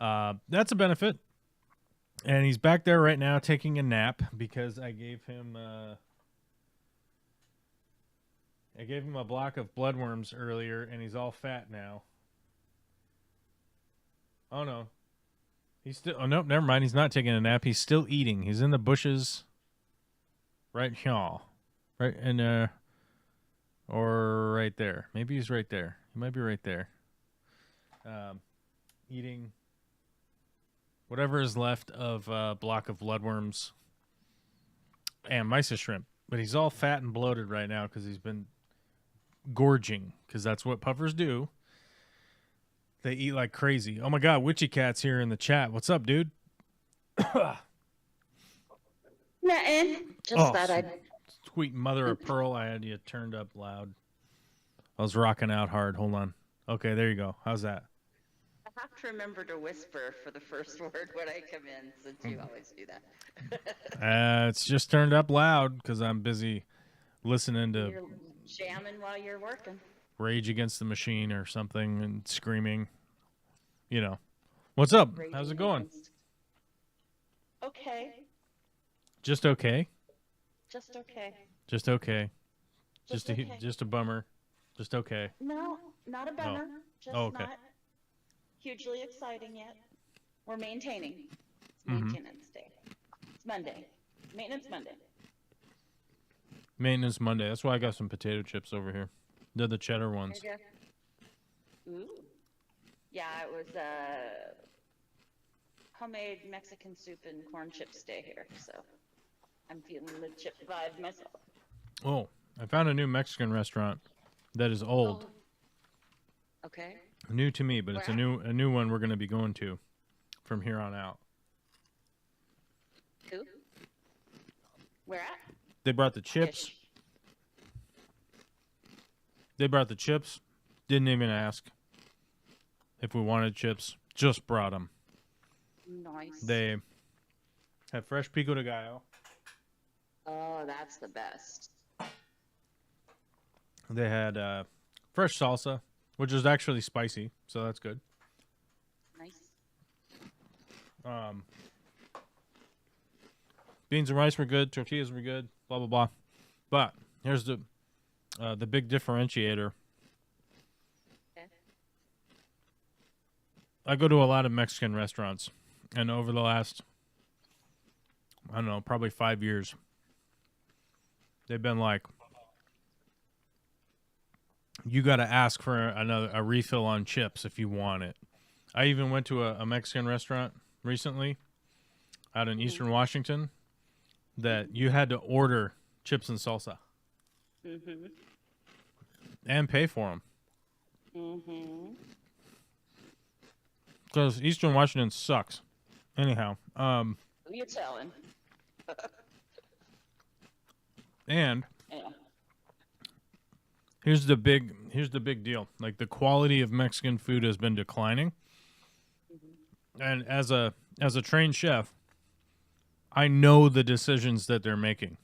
that's a benefit. And he's back there right now taking a nap because I gave him a block of bloodworms earlier, and he's all fat now. Oh no. Nope, never mind. He's not taking a nap. He's still eating. He's in the bushes right here. Right in or right there. Maybe he's right there. He might be right there. Eating whatever is left of a block of bloodworms and mysis shrimp. But he's all fat and bloated right now because he's been gorging, because that's what puffers do. They eat like crazy. Oh my God, Witchy Cat's here in the chat. What's up, dude? Nothing. Just thought I'd. Sweet mother of pearl, I had you turned up loud. I was rocking out hard. Hold on. Okay, there you go. How's that? I have to remember to whisper for the first word when I come in, since you always do that. It's just turned up loud because I'm busy listening to You're jamming while you're working. Rage Against the Machine or something and screaming. You know. What's up? Raging How's it going? against- Okay. Just okay? Just okay. Just okay. Just okay. Just a bummer. Just okay. No, not a bummer. Just Oh, okay. not hugely exciting yet. We're maintaining. It's Mhm. maintenance day. It's Monday. Maintenance Monday. Maintenance Monday. That's why I got some potato chips over here. They're the cheddar ones. There you go. Ooh. Yeah, it was homemade Mexican soup and corn chips day here, so I'm feeling the chip vibe myself. Oh, I found a new Mexican restaurant that is old. Okay. New to me, but it's a Where new one we're going to be going to from here on out. Who? Where at? They brought the chips. Ish. They brought the chips. Didn't even ask if we wanted chips. Just brought them. Nice. They have fresh pico de gallo. Oh, that's the best. They had fresh salsa, which is actually spicy, so that's good. Nice. Beans and rice were good. Tortillas were good. Blah blah blah. But here's the big differentiator. Okay. I go to a lot of Mexican restaurants, and over the last, I don't know, probably 5 years, they've been like, you got to ask for a refill on chips if you want it. I even went to a Mexican restaurant recently out in Eastern Washington that you had to order chips and salsa Mm-hmm. and pay for them. Mm-hmm. Because Eastern Washington sucks. Anyhow, Who you telling? and Yeah. here's the big deal. Like, the quality of Mexican food has been declining. And as a trained chef, I know the decisions that they're making.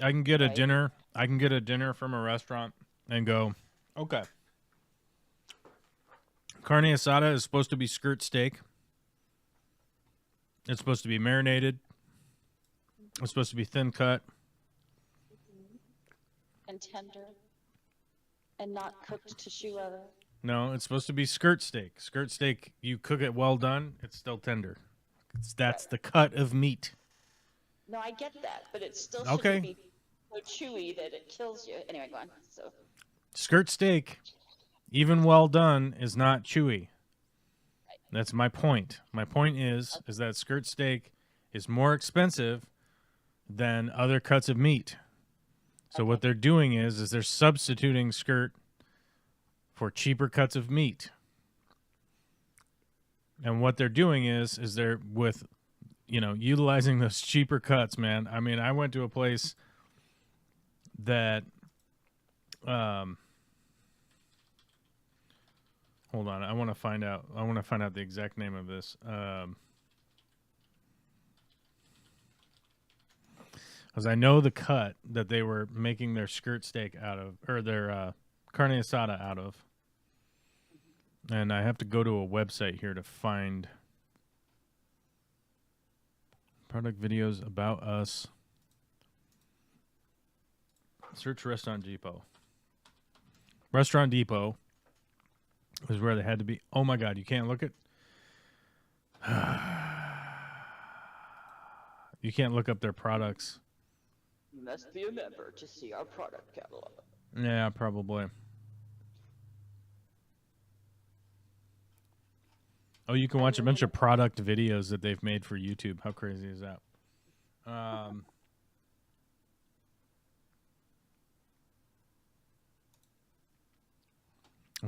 I can get a Right. dinner. I can get a dinner from a restaurant and go, okay. Carne asada is supposed to be skirt steak. It's supposed to be marinated. It's supposed to be thin cut. And tender. And not cooked to shoe leather. No, it's supposed to be skirt steak. Skirt steak, you cook it well done, it's still tender. That's the cut of meat. No, I get that, but it still Okay. shouldn't be so chewy that it kills you. Anyway, go on. So, Skirt steak, even well done, is not chewy. That's my point. My point is that skirt steak is more expensive than other cuts of meat. So what they're doing is they're substituting skirt for cheaper cuts of meat. And what they're doing is they're with utilizing those cheaper cuts, man. I mean, I went to a place that, hold on, I want to find out the exact name of this. Because I know the cut that they were making their skirt steak out of, or their carne asada out of. And I have to go to a website here to find product videos about us. Search Restaurant Depot. Restaurant Depot is where they had to be. Oh my God, you can't look at. You can't look up their products. You must be a member to see our product catalog. Yeah, probably. Oh, you can watch a bunch of product videos that they've made for YouTube. How crazy is that? I'm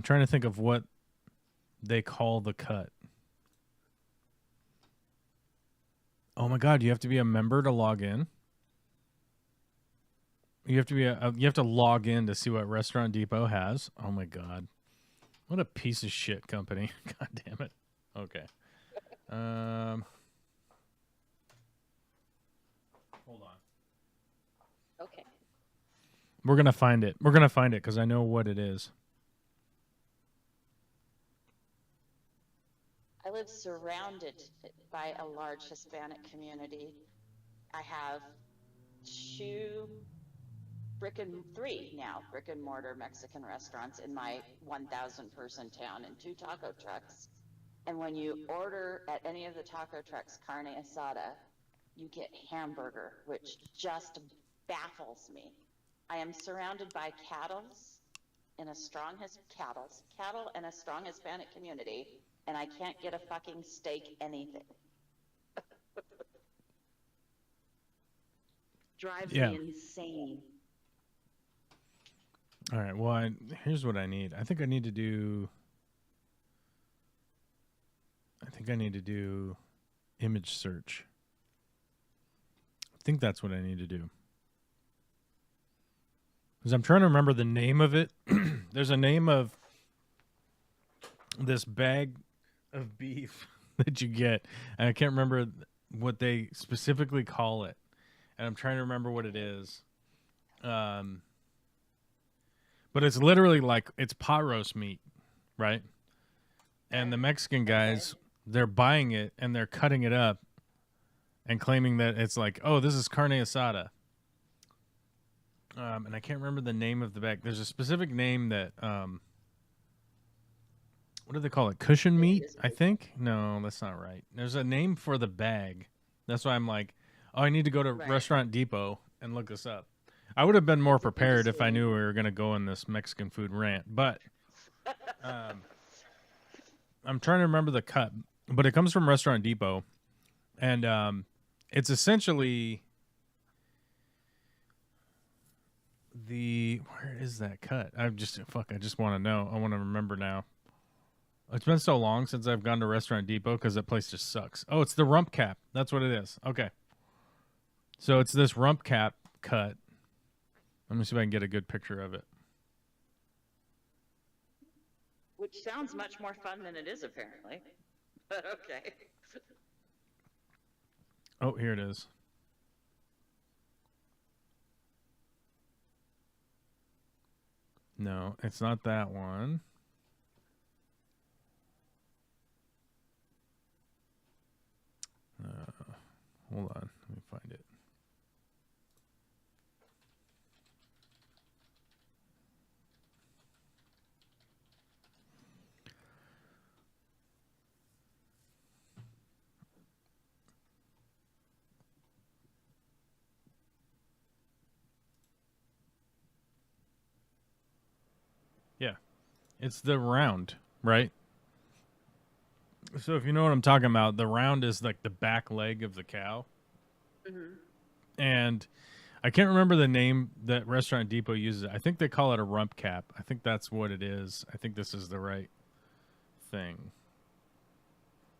trying to think of what they call the cut. Oh my God, you have to be a member to log in? You have to be you have to log in to see what Restaurant Depot has. Oh my God. What a piece of shit company. God damn it. Okay. Hold on. Okay. We're going to find it. We're going to find it because I know what it is. I live surrounded by a large Hispanic community. I have three now brick and mortar Mexican restaurants in my 1,000 person town and 2 taco trucks. And when you order at any of the taco trucks carne asada, you get hamburger, which just baffles me. I am surrounded by cattle and a strong Hispanic community, and I can't get a fucking steak anything. Drives me insane. All right. Well, here's what I need. I think I need to do image search. I think that's what I need to do. Because I'm trying to remember the name of it. There's a name of this bag of beef that you get, and I can't remember what they specifically call it. And I'm trying to remember what it is. But it's literally like, it's pot roast meat, right? And the Mexican guys, they're buying it and they're cutting it up and claiming that it's like, oh, this is carne asada. And I can't remember the name of the bag. There's a specific name that, what do they call it? Cushion meat, I think? No, that's not right. There's a name for the bag. That's why I'm like, oh, I need to go to Restaurant Depot and look this up. I would have been more prepared if I knew we were going to go on this Mexican food rant. But I'm trying to remember the cut. But it comes from Restaurant Depot. And it's essentially where is that cut? I just want to know. I want to remember now. It's been so long since I've gone to Restaurant Depot because that place just sucks. Oh, it's the rump cap. That's what it is. Okay. So it's this rump cap cut. Let me see if I can get a good picture of it. Which sounds much more fun than it is, apparently. But okay. Oh, here it is. No, it's not that one. Hold on. Let me find it. Yeah. It's the round, right? So if you know what I'm talking about, the round is like the back leg of the cow. Mm-hmm. And I can't remember the name that Restaurant Depot uses. I think they call it a rump cap. I think that's what it is. I think this is the right thing.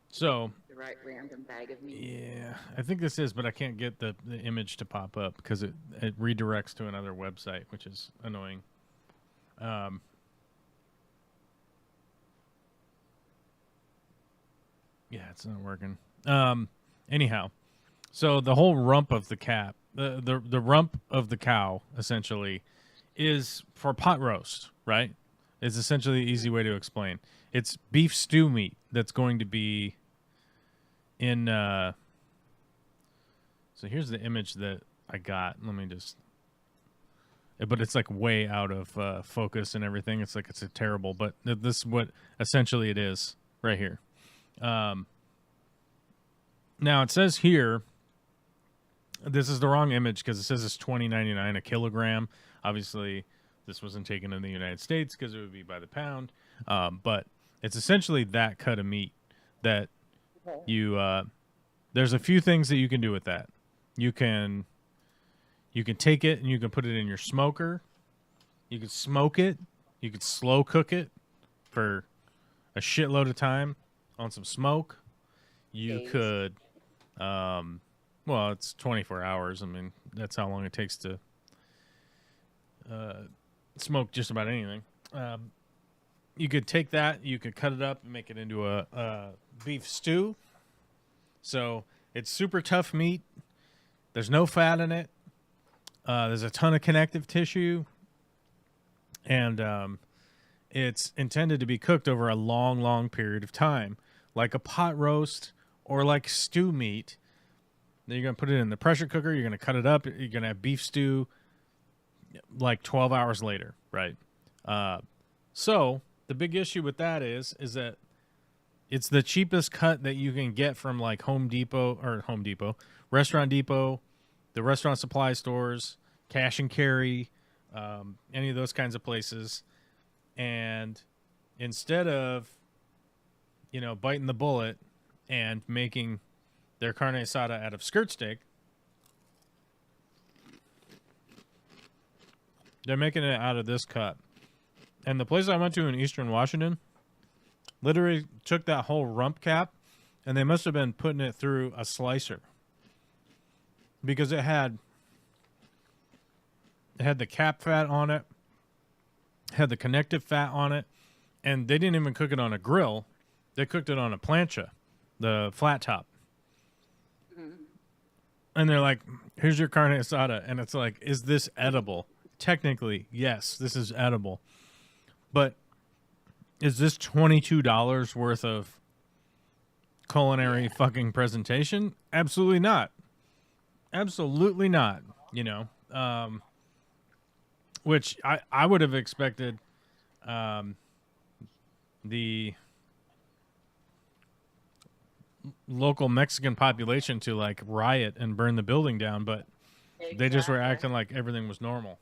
So random bag of meat. Yeah, I think this is, but I can't get the image to pop up because it redirects to another website, which is annoying. Yeah, it's not working. Anyhow, so the whole rump of the the rump of the cow, essentially, is for pot roast, right? It's essentially the easy way to explain. It's beef stew meat that's going to be in. So here's the image that I got. Let me just. But it's like way out of focus and everything. It's like it's a terrible. But this is what essentially it is right here. Now it says here, this is the wrong image because it says it's $20.99 a kilogram. Obviously, this wasn't taken in the United States because it would be by the pound. But it's essentially that cut of meat that you. There's a few things that you can do with that. You can take it and you can put it in your smoker. You can smoke it. You can slow cook it for a shitload of time on some smoke. You could, well, it's 24 hours. I mean, that's how long it takes to smoke just about anything. You could take that, you could cut it up and make it into a beef stew. So it's super tough meat. There's no fat in it. There's a ton of connective tissue. And it's intended to be cooked over a long, long period of time. Like a pot roast or like stew meat. Then you're going to put it in the pressure cooker. You're going to cut it up. You're going to have beef stew like 12 hours later, right? So the big issue with that is that it's the cheapest cut that you can get from like Restaurant Depot, the restaurant supply stores, cash and carry, any of those kinds of places. And instead of, biting the bullet and making their carne asada out of skirt steak, they're making it out of this cut. And the place I went to in Eastern Washington literally took that whole rump cap and they must have been putting it through a slicer because it had the cap fat on it, had the connective fat on it, and they didn't even cook it on a grill. They cooked it on a plancha, the flat top. Mm-hmm. And they're like, here's your carne asada. And it's like, is this edible? Technically, yes, this is edible. But is this $22 worth of culinary fucking presentation? Absolutely not. Absolutely not, which I would have expected the local Mexican population to like riot and burn the building down, but they just were acting like everything was normal.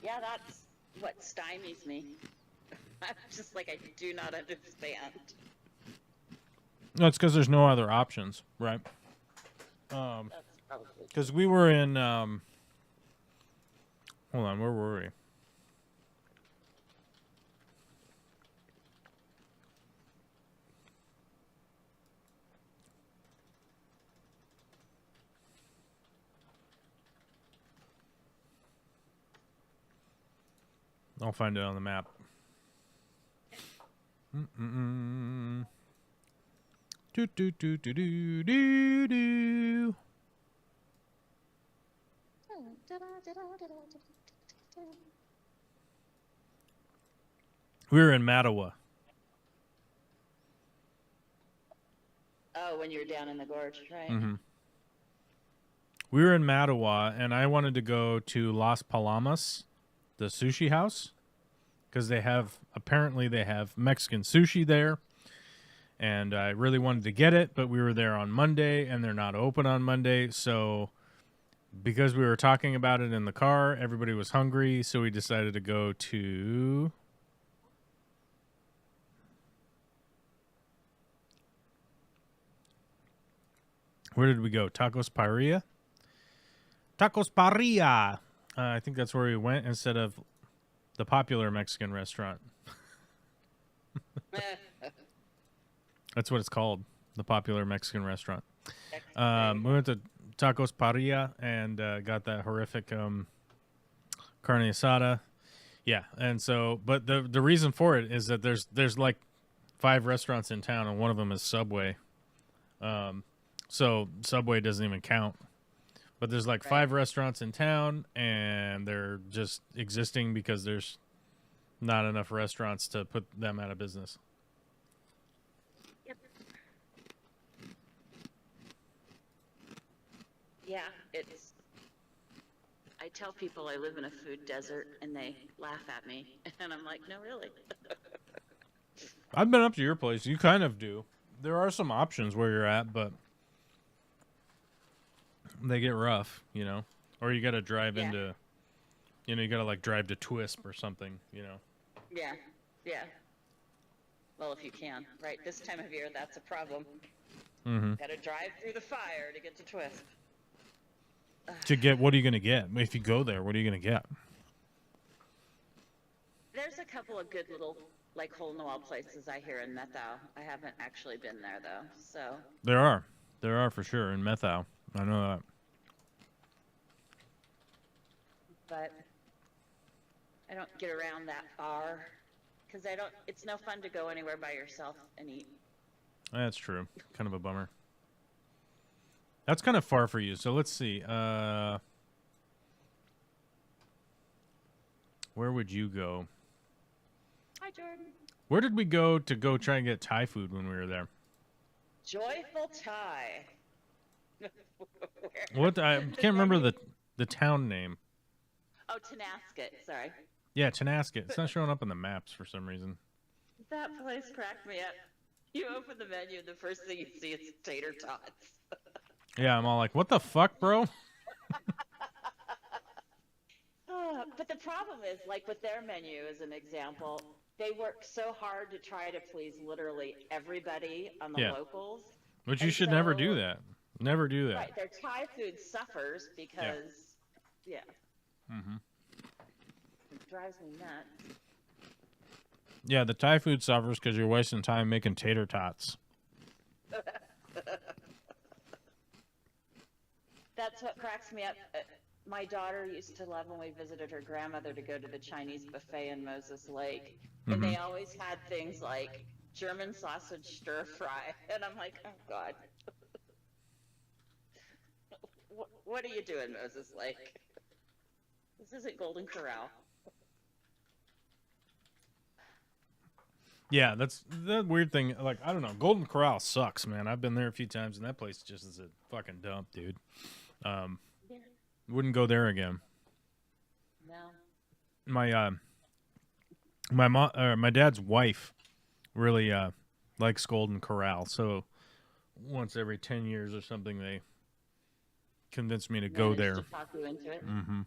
Yeah, that's what stymies me. I'm just like, I do not understand. No, it's because there's no other options, right? Because we were in, hold on, where were we? I'll find it on the map. Do do do do do do do. We were in Mattawa. Oh, when you're down in the gorge, right? Mm-hmm. We were in Mattawa, and I wanted to go to Las Palomas, the sushi house, because apparently they have Mexican sushi there. And I really wanted to get it, but we were there on Monday, and they're not open on Monday. So because we were talking about it in the car, everybody was hungry, so we decided to go to... Where did we go? Tacos Parrilla? Tacos Parrilla! I think that's where we went instead of the popular Mexican restaurant. That's what it's called. The popular Mexican restaurant. There you We went to Tacos Parrilla and got that horrific carne asada. Yeah, and so, but the reason for it is that there's like 5 restaurants in town, and one of them is Subway. So Subway doesn't even count. But there's like 5 restaurants in town, and they're just existing because there's not enough restaurants to put them out of business. Yep. Yeah, it's. I tell people I live in a food desert, and they laugh at me, and I'm like, no, really. I've been up to your place. You kind of do. There are some options where you're at, but they get rough, you know. Or you got to drive into, you know, you got to like drive to Twisp or something, you know. Yeah, yeah. Well, if you can, right? This time of year, that's a problem. Mm-hmm. Got to drive through the fire to get to Twisp. To get, what are you going to get? If you go there, what are you going to get? There's a couple of good little, like, hole-in-the-wall places I hear in Methau. I haven't actually been there, though, so. There are for sure in Methau. I know that. But I don't get around that far because it's no fun to go anywhere by yourself and eat. That's true. Kind of a bummer. That's kind of far for you. So let's see. Where would you go? Hi, Jordan. Where did we go to go try and get Thai food when we were there? Joyful Thai. What? I can't remember the town name. Oh, Tenasket. Sorry. Yeah, Tenasket. It's not showing up on the maps for some reason. That place cracked me up. You open the menu, and the first thing you see is tater tots. Yeah, I'm all like, what the fuck, bro? But the problem is, like with their menu as an example, they work so hard to try to please literally everybody on the locals. But you And should never so- do that. Never do that. Right, their Thai food suffers because, Mm-hmm. it drives me nuts. Yeah, the Thai food suffers because you're wasting time making tater tots. That's what cracks me up. My daughter used to love when we visited her grandmother to go to the Chinese buffet in Moses Lake. And they always had things like German sausage stir fry. And I'm like, oh, God. What are you doing, Moses Lake? This isn't Golden Corral. Yeah, that's the weird thing. Like, I don't know. Golden Corral sucks, man. I've been there a few times, and that place just is a fucking dump, dude. Wouldn't go there again. No. My dad's wife really likes Golden Corral, so once every 10 years or something, they convinced me to go there. To talk you into it. Mm-hmm.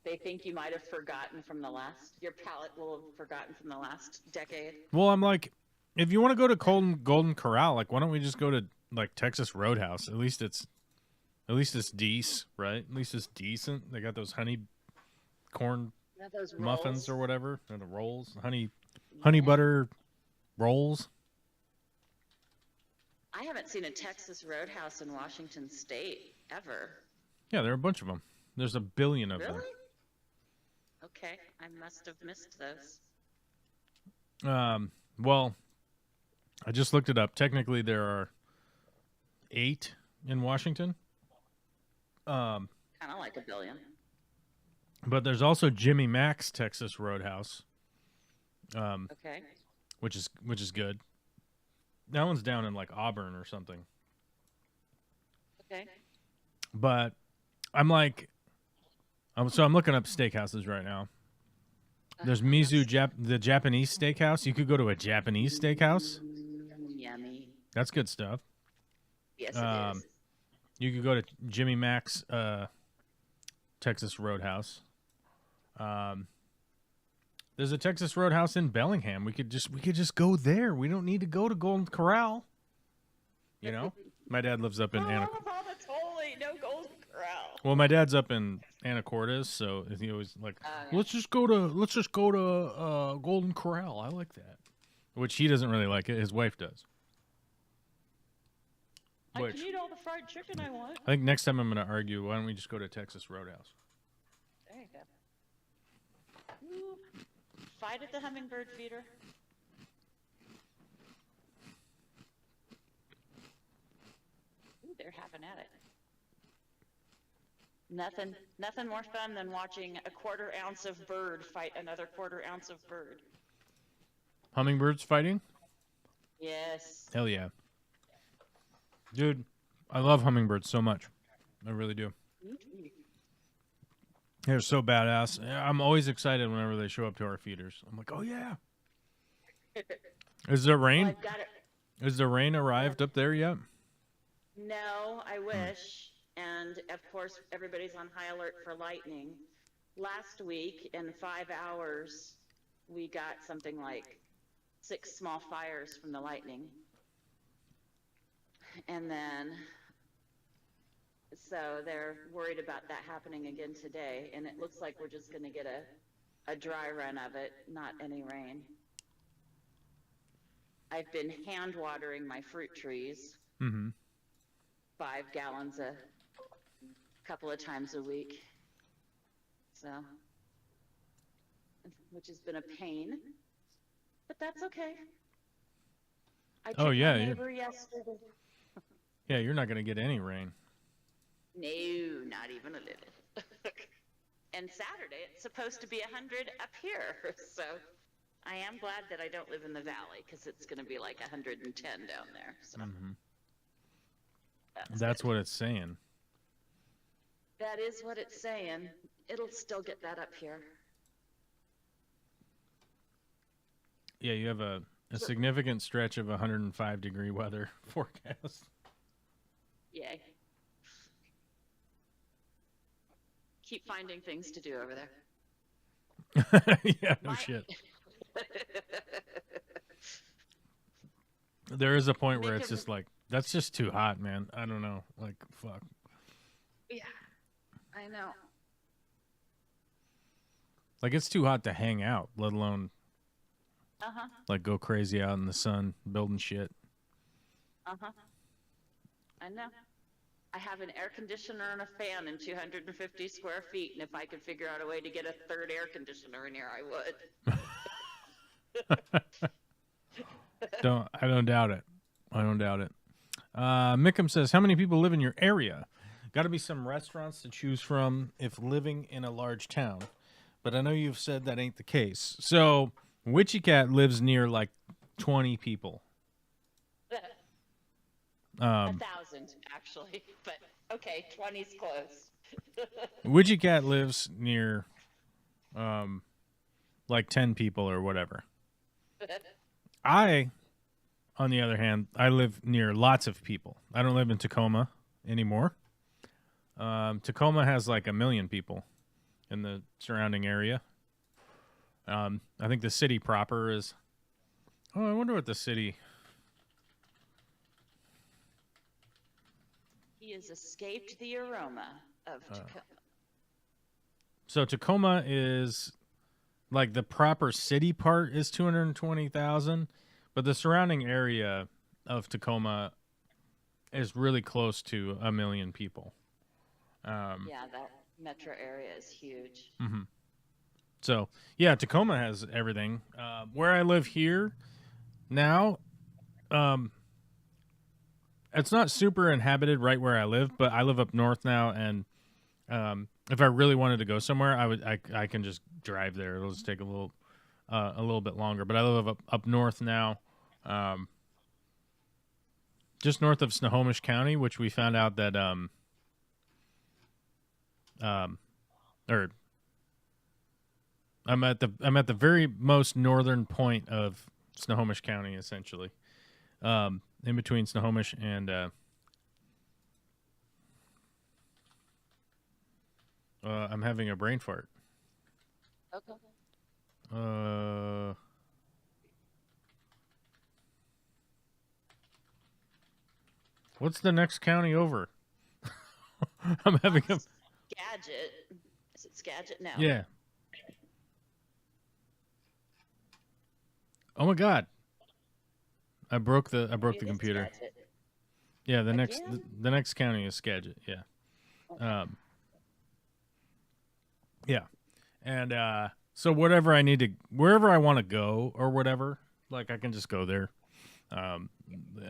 They think you might have forgotten from your palate will have forgotten from the last decade. Well, I'm like, if you want to go to Golden Corral, like, why don't we just go to like Texas Roadhouse? At least it's decent, right? At least it's decent. They got those honey corn Those muffins rolls. or whatever, or the rolls, honey butter rolls. I haven't seen a Texas Roadhouse in Washington State ever. Yeah, there are a bunch of them. There's a billion of them. Really? Okay, I must have missed those. Well, I just looked it up. Technically, there are 8 in Washington. Kind of like a billion. But there's also Jimmy Mac's Texas Roadhouse. Okay. Which is good. That one's down in like Auburn or something. Okay. But I'm like, so I'm looking up steakhouses right now. There's Mizu, the Japanese steakhouse. You could go to a Japanese steakhouse. Yummy. That's good stuff. Yes, it is. You could go to Jimmy Mac's Texas Roadhouse. There's a Texas Roadhouse in Bellingham. We could just go there. We don't need to go to Golden Corral. You know, my dad lives up in Oh, that's holy. No Golden Corral. Well, my dad's up in Anacortes, so he always like, let's just go to Golden Corral. I like that. which he doesn't really like it. His wife does. I Which can eat all the fried chicken I want. I think next time I'm going to argue, why don't we just go to Texas Roadhouse? There you go. Ooh. Fight at the hummingbird feeder. Ooh, they're having at it. Nothing more fun than watching a quarter ounce of bird fight another quarter ounce of bird. Hummingbirds fighting? Yes. Hell yeah. Dude, I love hummingbirds so much. I really do. They're so badass. I'm always excited whenever they show up to our feeders. I'm like, oh yeah. Is the rain? I've got it. Is the rain arrived up there yet? No, I wish. And of course, everybody's on high alert for lightning. Last week, in 5 hours, we got something like 6 small fires from the lightning. And then, so they're worried about that happening again today. And it looks like we're just going to get a dry run of it, not any rain. I've been hand watering my fruit trees. Mm-hmm. 5 gallons a couple of times a week. So, which has been a pain, but that's okay. I Oh, checked yeah, my yeah. neighbor yesterday. Yeah, you're not going to get any rain. No, not even a little. And Saturday, it's supposed to be 100 up here. So I am glad that I don't live in the valley because it's going to be like 110 down there. So That's what it's saying. that is what it's saying. It'll still get that up here. Yeah, you have a significant stretch of 105-degree weather forecast. Yay. Keep finding things to do over there. Yeah, no shit. There is a point where it's just like, that's just too hot, man. I don't know. Like, fuck. Yeah, I know. Like, it's too hot to hang out, let alone, Uh-huh, like, go crazy out in the sun building shit. uh-huh. I know. I have an air conditioner and a fan in 250 square feet, and if I could figure out a way to get a third air conditioner in here, I would. I don't doubt it. I don't doubt it. Mickham says, how many people live in your area? Got to be some restaurants to choose from if living in a large town. But I know you've said that ain't the case. So, Witchy Cat lives near like 20 people. 1,000, actually, but okay, 20's close. Witchy Cat lives near like 10 people or whatever. I, on the other hand, I live near lots of people. I don't live in Tacoma anymore. Tacoma has like 1 million people in the surrounding area. I think the city proper is... Oh, I wonder what the city... He has escaped the aroma of Tacoma. So Tacoma is... Like, the proper city part is 220,000, but the surrounding area of Tacoma is really close to 1 million people. Yeah, that metro area is huge. So, yeah, Tacoma has everything. Where I live here now, it's not super inhabited right where I live, but I live up north now, and if I really wanted to go somewhere, I can just drive there. It'll just take a little bit longer. But I live up north now, just north of Snohomish County, which we found out that or I'm at the very most northern point of Snohomish County, essentially, in between Snohomish and I'm having a brain fart. Okay. What's the next county over? I'm having a... Skagit. Is it Skagit? No. Yeah. Oh my God. I broke the Maybe it is computer. Skagit. Yeah, the next Again? the next county is Skagit. Yeah. Yeah. And so whatever I need to, wherever I want to go or whatever, like I can just go there. I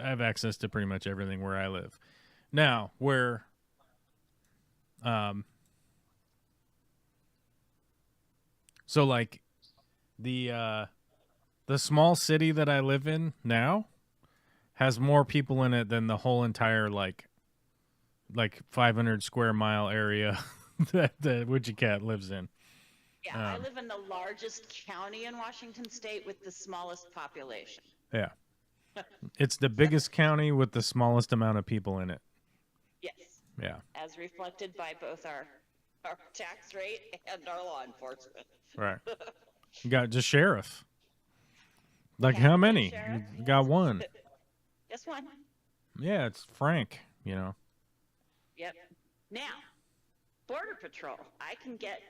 have access to pretty much everything where I live. Now, where so like the small city that I live in now has more people in it than the whole entire like 500 square mile area that the Witchy Cat lives in. Yeah, I live in the largest county in Washington State with the smallest population. Yeah. It's the biggest county with the smallest amount of people in it. Yes, Yeah. as reflected by both our tax rate and our law enforcement. Right. You got just sheriff. Like Yeah, how the many? sheriff. You got one. Just one. Yeah, it's Frank, you know. Yep. Now, Border Patrol. I can get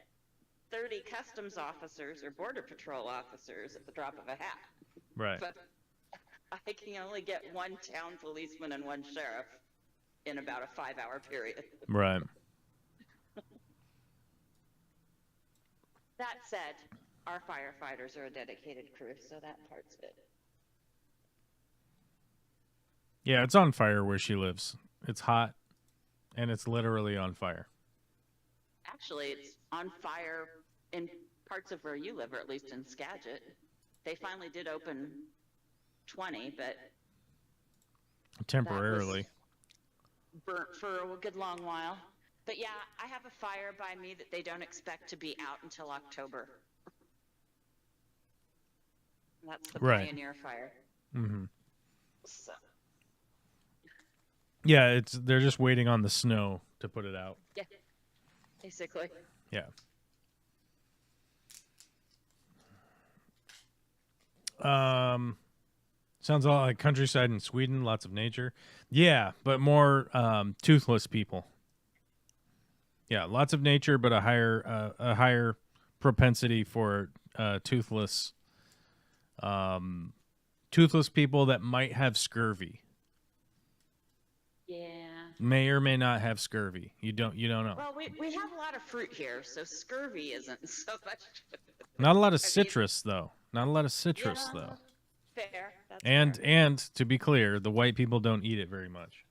30 customs officers or Border Patrol officers at the drop of a hat. Right. But I can only get one town policeman and one sheriff in about a 5-hour period. Right. That said, our firefighters are a dedicated crew, so that part's good. Yeah, it's on fire where she lives. It's hot and it's literally on fire. Actually, it's on fire in parts of where you live, or at least in Skagit. They finally did open 20, but Temporarily. burnt for a good long while. But yeah, I have a fire by me that they don't expect to be out until October. That's the Right. Pioneer Fire. Mm-hmm. So, Yeah, they're just waiting on the snow to put it out. yeah, basically. Yeah. Sounds a lot like countryside in Sweden, lots of nature. Yeah, but more toothless people. Yeah, lots of nature, but a higher propensity for toothless people that might have scurvy. Yeah. May or may not have scurvy. You don't know. Well, we have a lot of fruit here, so scurvy isn't so much. Not a lot of I mean- citrus though. Not a lot of citrus Yeah, though. Fair. That's And fair. to be clear, the white people don't eat it very much.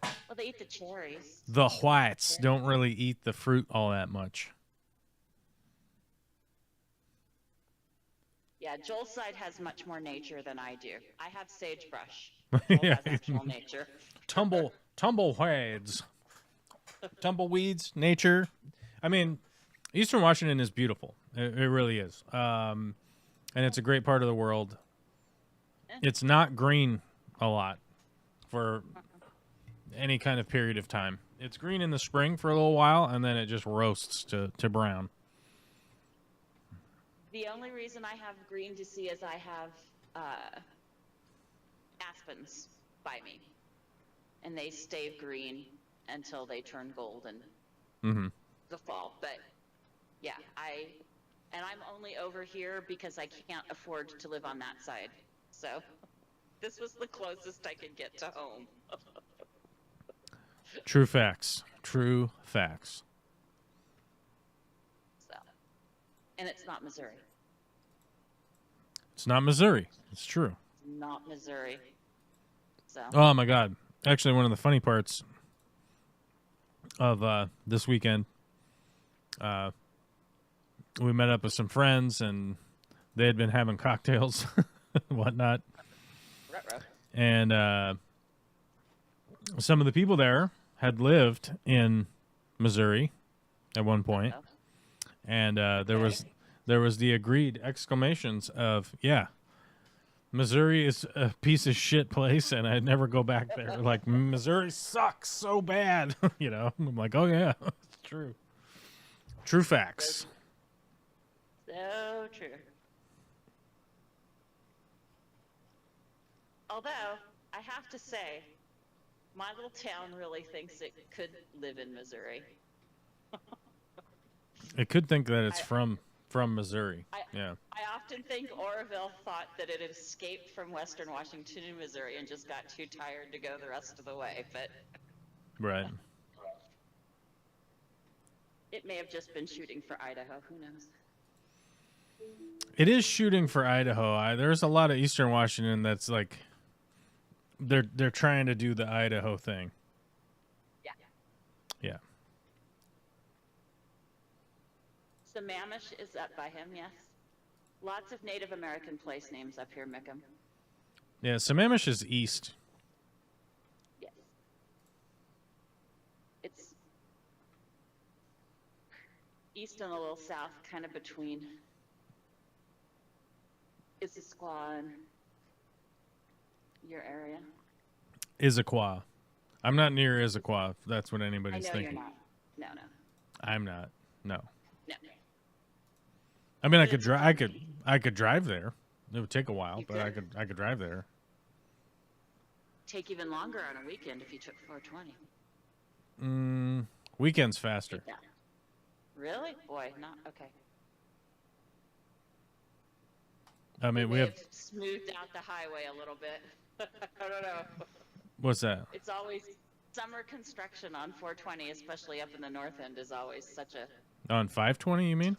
Well, they eat the cherries. The whites don't really eat the fruit all that much. Yeah, Joel's side has much more nature than I do. I have sagebrush. Joel Yeah. has actual nature. Tumbleweeds. Tumbleweeds, nature. I mean, Eastern Washington is beautiful. It really is. And it's a great part of the world. It's not green a lot for any kind of period of time. It's green in the spring for a little while, and then it just roasts to brown. The only reason I have green to see is I have aspens by me, and they stay green until they turn gold in Mm-hmm. the fall. But yeah, I'm only over here because I can't afford to live on that side. So this was the closest I could get to home. True facts. True facts. So, and it's not Missouri. It's not Missouri. It's true. Not Missouri. So Oh my God! Actually, one of the funny parts of this weekend, we met up with some friends, and they had been having cocktails, and whatnot, ruh-roh. and some of the people there had lived in Missouri at one point, and there was the agreed exclamations of, "Yeah, Missouri is a piece of shit place, and I'd never go back there." Like, Missouri sucks so bad, you know. I'm like, oh yeah, it's true. True facts. So true. Although, I have to say, my little town really thinks it could live in Missouri. It could think that it's from From Missouri. I, Yeah. I often think Oroville thought that it had escaped from Western Washington and Missouri and just got too tired to go the rest of the way, but Right. it may have just been shooting for Idaho. Who knows? It is shooting for Idaho. There's a lot of Eastern Washington that's like they're trying to do the Idaho thing. Yeah. Yeah. Sammamish is up by him, yes. Lots of Native American place names up here, Mickham. Yeah, Sammamish is east. Yes. It's east and a little south, kind of between Issaquah and your area. Issaquah. I'm not near Issaquah, if that's what I anybody's know thinking. you're not. No. I'm not. No. No. I mean, But it's I could drive there. It would take a while, You but I could. could drive there. Take even longer on a weekend if you took 420. Weekends faster. Yeah. Really? Boy, not okay. I mean, we They've have smoothed out the highway a little bit. I don't know. what's that? It's always summer construction on 420, especially up in the north end, is always such a On 520, you mean?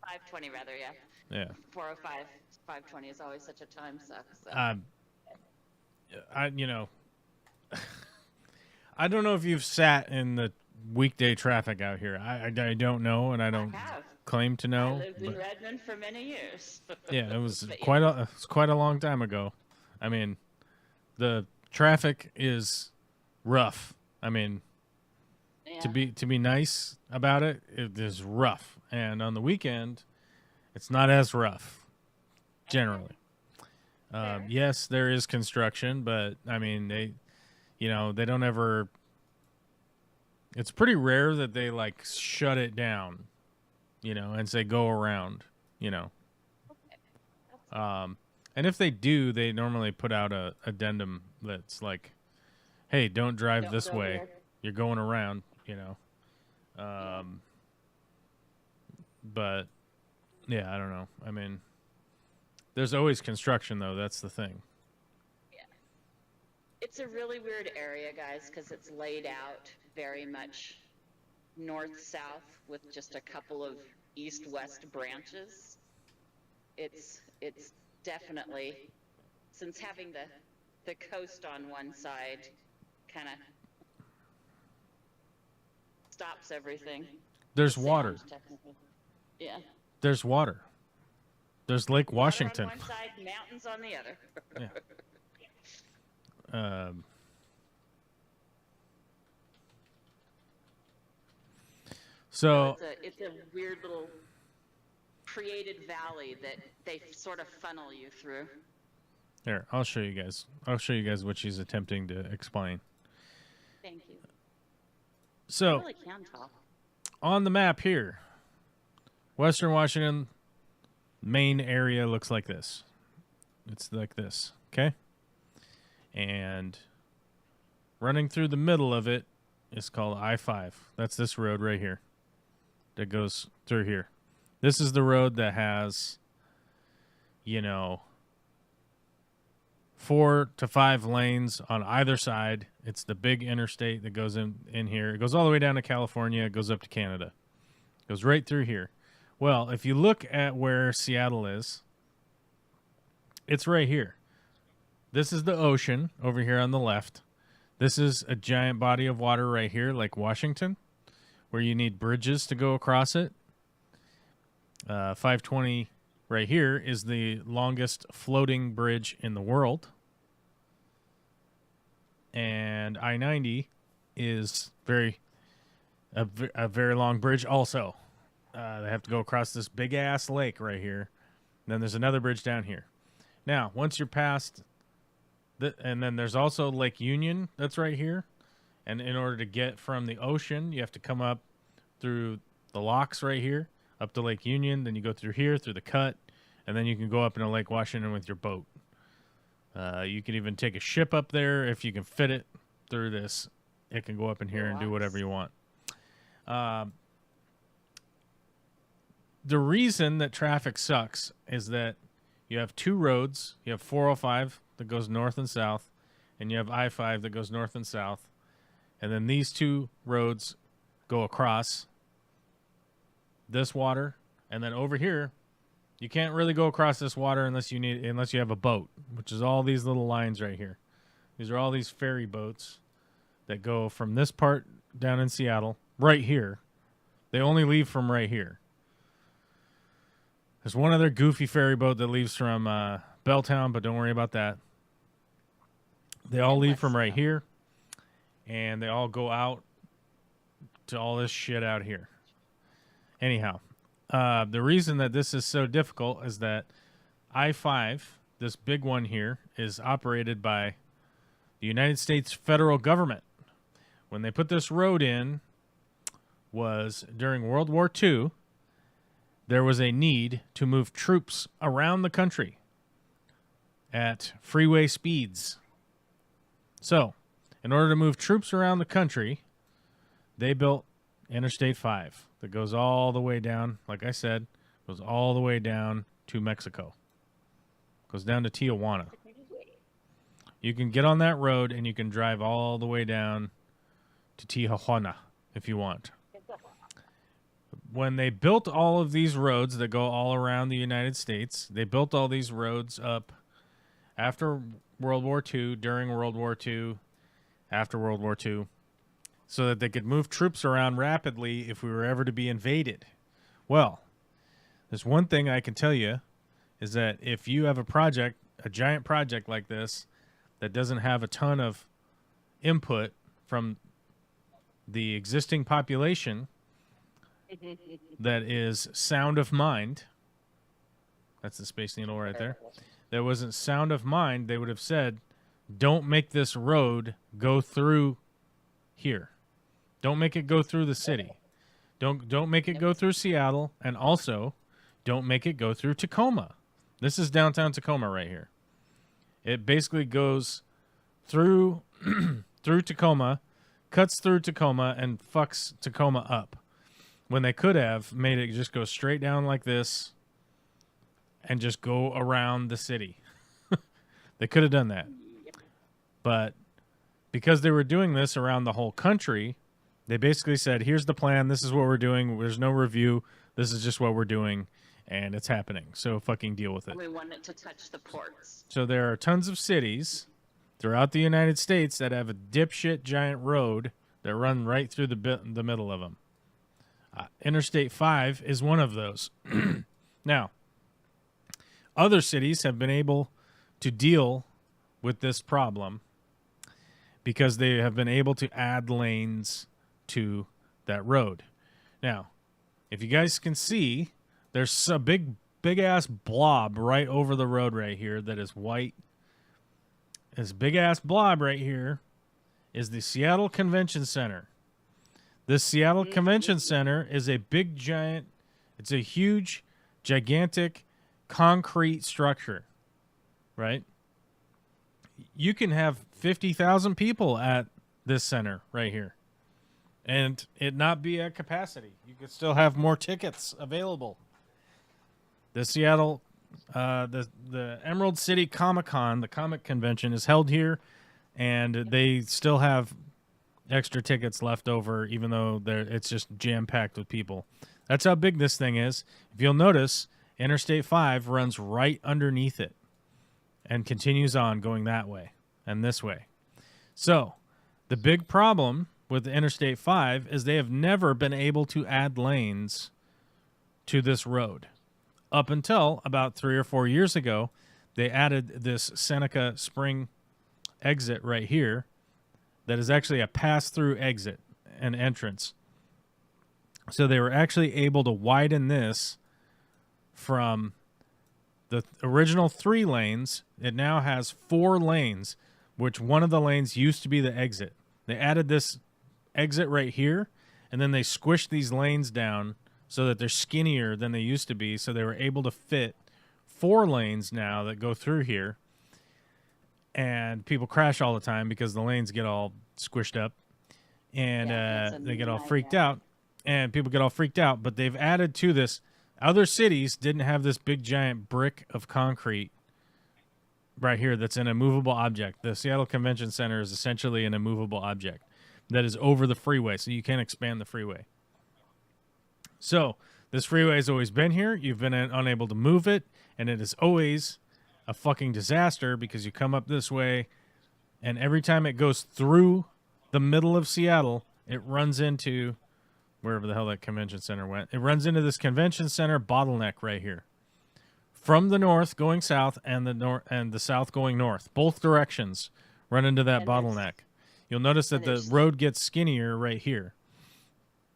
520 rather, yeah. Yeah. 405, 520 is always such a time suck. So. I don't know if you've sat in the weekday traffic out here. I don't know, and I don't have. claim to I know. lived in but- Redmond for many years. yeah, it was But yeah. quite a long time ago. I mean, the traffic is rough. I mean, Yeah. to be nice about it, it is rough. And on the weekend, it's not as rough generally. Fair. Yes, there is construction, but I mean, they don't ever. It's pretty rare that they like shut it down, and say go around, And if they do, they normally put out a addendum that's like, hey, don't drive Don't this go way. there. You're going around, But yeah, I don't know. I mean, there's always construction though. That's the thing. It's a really weird area, guys, because it's laid out very much north-south with just a couple of east-west branches. It's definitely, since having the coast on one side kind of stops everything. There's Sound, water. technically. Yeah. There's water. There's Lake Water Washington. on one side, mountains on the other. Yeah. So It's a weird little created valley that they sort of funnel you through. here, I'll show you guys. I'll show you guys what she's attempting to explain. Thank you. So I really can talk. on the map here, Western Washington main area looks like this. It's like this, okay? And running through the middle of it is called I-5. That's this road right here that goes through here. This is the road that has, 4 to 5 lanes on either side. It's the big interstate that goes in here. It goes all the way down to California. It goes up to Canada. It goes right through here. Well, if you look at where Seattle is, it's right here. This is the ocean over here on the left. This is a giant body of water right here, like Washington, where you need bridges to go across it. 520 right here is the longest floating bridge in the world. And I-90 is a very long bridge also. They have to go across this big-ass lake right here. And then there's another bridge down here. Now, once you're past... and then there's also Lake Union that's right here. And in order to get from the ocean, you have to come up through the locks right here, up to Lake Union. Then you go through here, through the cut, and then you can go up into Lake Washington with your boat. You can even take a ship up there if you can fit it through this. It can go up in here and do whatever you want. the reason that traffic sucks is that you have two roads. You have 405 that goes north and south, and you have I-5 that goes north and south. And then these two roads go across this water, and then over here, you can't really go across this water unless you have a boat, which is all these little lines right here. These are all these ferry boats that go from this part down in Seattle, right here. They only leave from right here. There's one other goofy ferry boat that leaves from Belltown, but don't worry about that. They all leave from right here, and they all go out to all this shit out here. Anyhow, the reason that this is so difficult is that I-5, this big one here, is operated by the United States federal government. When they put this road in was during World War II. There was a need to move troops around the country at freeway speeds. So, in order to move troops around the country, they built Interstate 5 that goes all the way down, like I said, goes all the way down to Mexico. Goes down to Tijuana. You can get on that road and you can drive all the way down to Tijuana if you want. When they built all of these roads that go all around the United States, they built all these roads up after World War II, during World War II, after World War II, so that they could move troops around rapidly if we were ever to be invaded. Well, there's one thing I can tell you is that if you have a project, a giant project like this, that doesn't have a ton of input from the existing population, that is sound of mind. That's the Space Needle right there. That wasn't sound of mind. They would have said, don't make this road go through here. Don't make it go through the city. Don't make it go through Seattle, and also don't make it go through Tacoma. This is downtown Tacoma right here. It basically goes through through Tacoma, cuts through Tacoma, and fucks Tacoma up. When they could have made it just go straight down like this and just go around the city. They could have done that. But because they were doing this around the whole country, they basically said, here's the plan. This is what we're doing. There's no review. This is just what we're doing, and it's happening. So fucking deal with it. We want it to touch the ports. So there are tons of cities throughout the United States that have a dipshit giant road that run right through the middle of them. Interstate 5 is one of those. Now, other cities have been able to deal with this problem because they have been able to add lanes to that road. Now, if you guys can see, there's a big ass blob right over the road right here that is white. This big ass blob right here is the Seattle Convention Center. This Seattle Convention Center is a big giant, it's a huge, gigantic concrete structure, right? You can have 50,000 people at this center right here and it not be at capacity. You could still have more tickets available. The Seattle, the Emerald City Comic-Con, the comic convention, is held here, and they still have extra tickets left over, even though it's just jam-packed with people. That's how big this thing is. If you'll notice, Interstate 5 runs right underneath it and continues on going that way and this way. So the big problem with Interstate 5 is they have never been able to add lanes to this road. Up until about 3 or 4 years ago, they added this Seneca Spring exit right here that is actually a pass-through exit and entrance. So they were actually able to widen this from the original 3 lanes. It now has 4 lanes, which one of the lanes used to be the exit. They added this exit right here, and then they squished these lanes down so that they're skinnier than they used to be, so they were able to fit 4 lanes now that go through here. And people crash all the time because the lanes get all squished up, and they get all freaked out, and people get all freaked out. But they've added to this Other cities didn't have this big giant brick of concrete right here that's an immovable object. The Seattle Convention Center is essentially an immovable object that is over the freeway, so you can't expand the freeway. So this freeway has always been here. You've been unable to move it, and it is always a fucking disaster because you come up this way, and every time it goes through the middle of Seattle, it runs into wherever the hell that convention center went. It runs into this convention center bottleneck right here. From the north going south and the south going north, both directions run into that bottleneck. You'll notice that the road gets skinnier right here.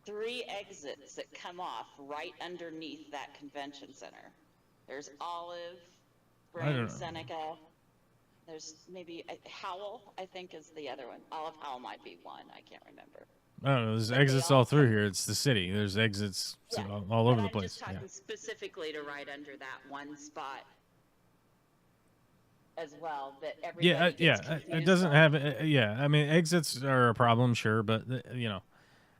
3 exits that come off right underneath that convention center. There's Olive, Spring, Seneca. There's maybe Howell, I think, is the other one. Olive Howell might be one. I can't remember. I don't know. There's exits all through here. It's the city. There's exits all over the place. I'm just talking specifically to right under that one spot as well. That everybody gets confused It doesn't have. I mean, exits are a problem, sure, but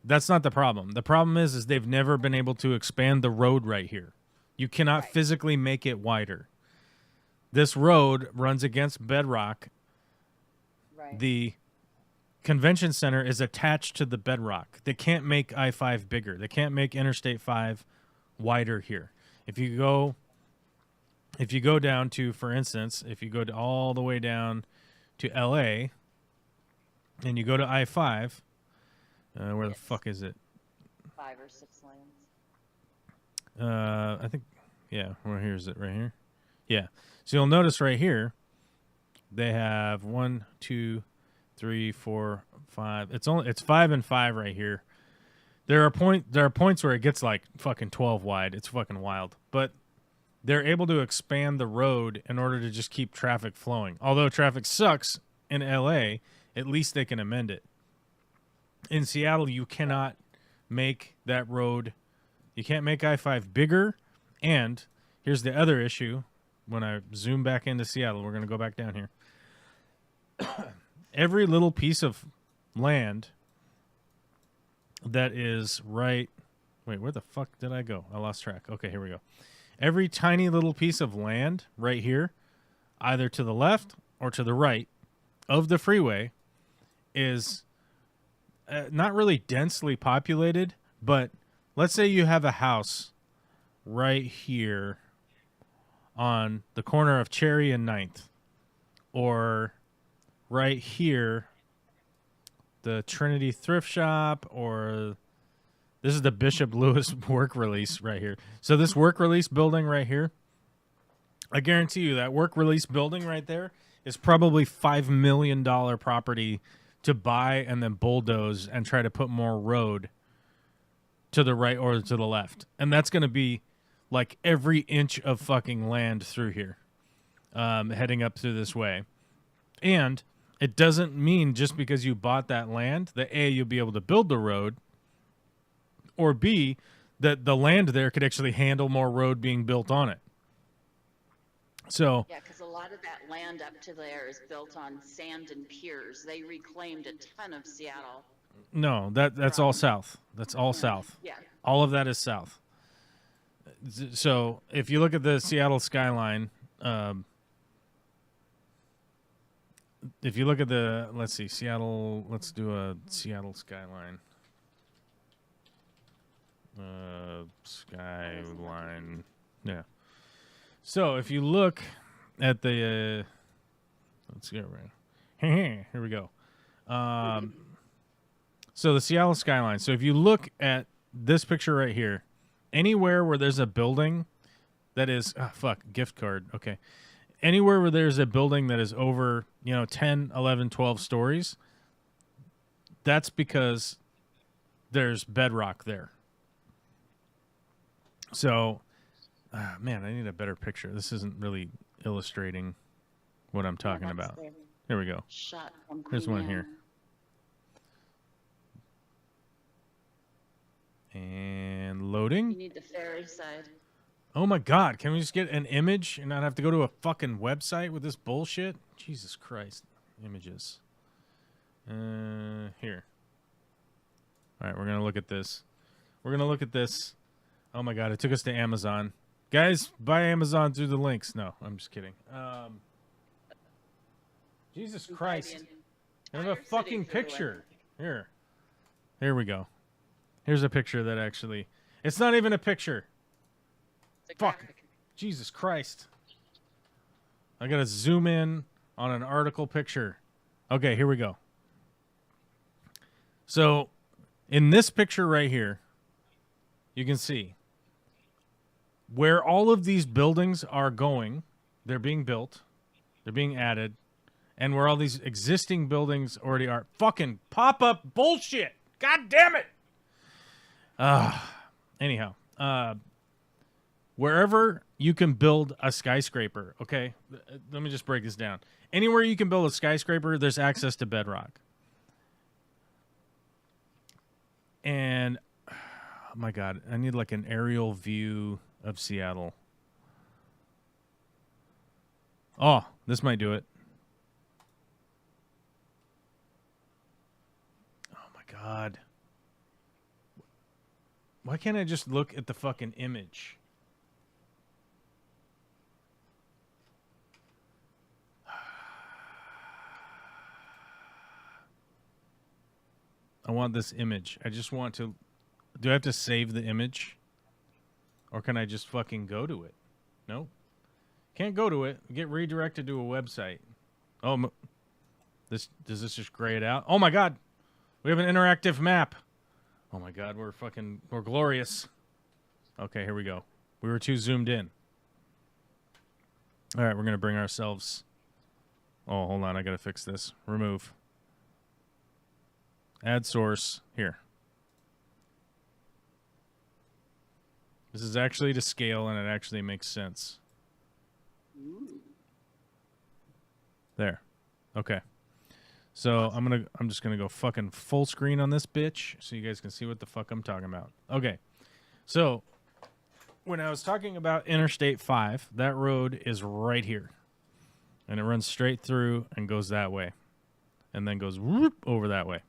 that's not the problem. The problem is they've never been able to expand the road right here. You cannot physically make it wider. This road runs against bedrock. Right. The convention center is attached to the bedrock. They can't make I-5 bigger. They can't make Interstate 5 wider here. If you go down to, for instance, if you go all the way down to LA and you go to I-5, where the fuck is it? 5 or 6 lanes. I think, where here is it? Right here? Yeah. So you'll notice right here, they have 1, 2, 3, 4, 5. It's 5 and 5 right here. There are points where it gets like fucking 12 wide. It's fucking wild. But they're able to expand the road in order to just keep traffic flowing. Although traffic sucks in LA, at least they can amend it. In Seattle, you cannot make that road. You can't make I-5 bigger. And here's the other issue. When I zoom back into Seattle, we're going to go back down here. Every little piece of land that is right... Wait, where the fuck did I go? I lost track. Okay, here we go. Every tiny little piece of land right here, either to the left or to the right of the freeway, is not really densely populated, but let's say you have a house right here on the corner of Cherry and 9th, or right here, the Trinity Thrift Shop, or this is the Bishop Lewis work release right here. So this work release building right here, I guarantee you that work release building right there is probably $5 million property to buy and then bulldoze and try to put more road to the right or to the left. And that's going to be like every inch of fucking land through here, heading up through this way. And it doesn't mean just because you bought that land that A, you'll be able to build the road, or B, that the land there could actually handle more road being built on it. So yeah, because a lot of that land up to there is built on sand and piers. They reclaimed a ton of Seattle. No, that's all south. That's all south. Yeah. All of that is south. So if you look at the Seattle skyline, if you look at the, let's see, Seattle, let's do a Seattle skyline. Skyline. Yeah. So if you look at the, let's go right. Here we go. So the Seattle skyline. So if you look at this picture right here, anywhere where there's a building that is, gift card. Okay. Anywhere where there's a building that is over, 10, 11, 12 stories, that's because there's bedrock there. So, man, I need a better picture. This isn't really illustrating what I'm talking about. Here we go. Shot from There's one Queen here. And You loading. need the ferry side. Oh my God, can we just get an image and not have to go to a fucking website with this bullshit? Jesus Christ. Images. Here. All right, we're going to look at this. We're going to look at this Oh my god, it took us to Amazon. Guys, buy Amazon through the links. No, I'm just kidding. Jesus Christ. I have a fucking picture. Here we go. Here's a picture that actually... It's not even a picture. Fuck. Jesus Christ. I gotta zoom in on an article picture. Okay, here we go. So, in this picture right here, you can see where all of these buildings are going. They're being built. They're being added. And where all these existing buildings already are. Fucking pop-up bullshit. God damn it. Anyhow. Wherever you can build a skyscraper, okay? Let me just break this down. Anywhere you can build a skyscraper, there's access to bedrock. And, oh my God, I need like an aerial view of Seattle. Oh, this might do it. Oh my God. Why can't I just look at the fucking image? I want this image. I just want to... Do I have to save the image? Or can I just fucking go to it? No. Can't go to it. Get redirected to a website. Oh, does this just gray it out? Oh my God. We have an interactive map. Oh my God, we're glorious. Okay, here we go. We were too zoomed in. All right, we're going to bring ourselves... Oh, hold on. I got to fix this. Remove. Add source. Here. This is actually to scale, and it actually makes sense. There. Okay. So I'm just gonna go fucking full screen on this bitch, so you guys can see what the fuck I'm talking about. Okay. So when I was talking about Interstate 5, that road is right here, and it runs straight through and goes that way, and then goes whoop over that way.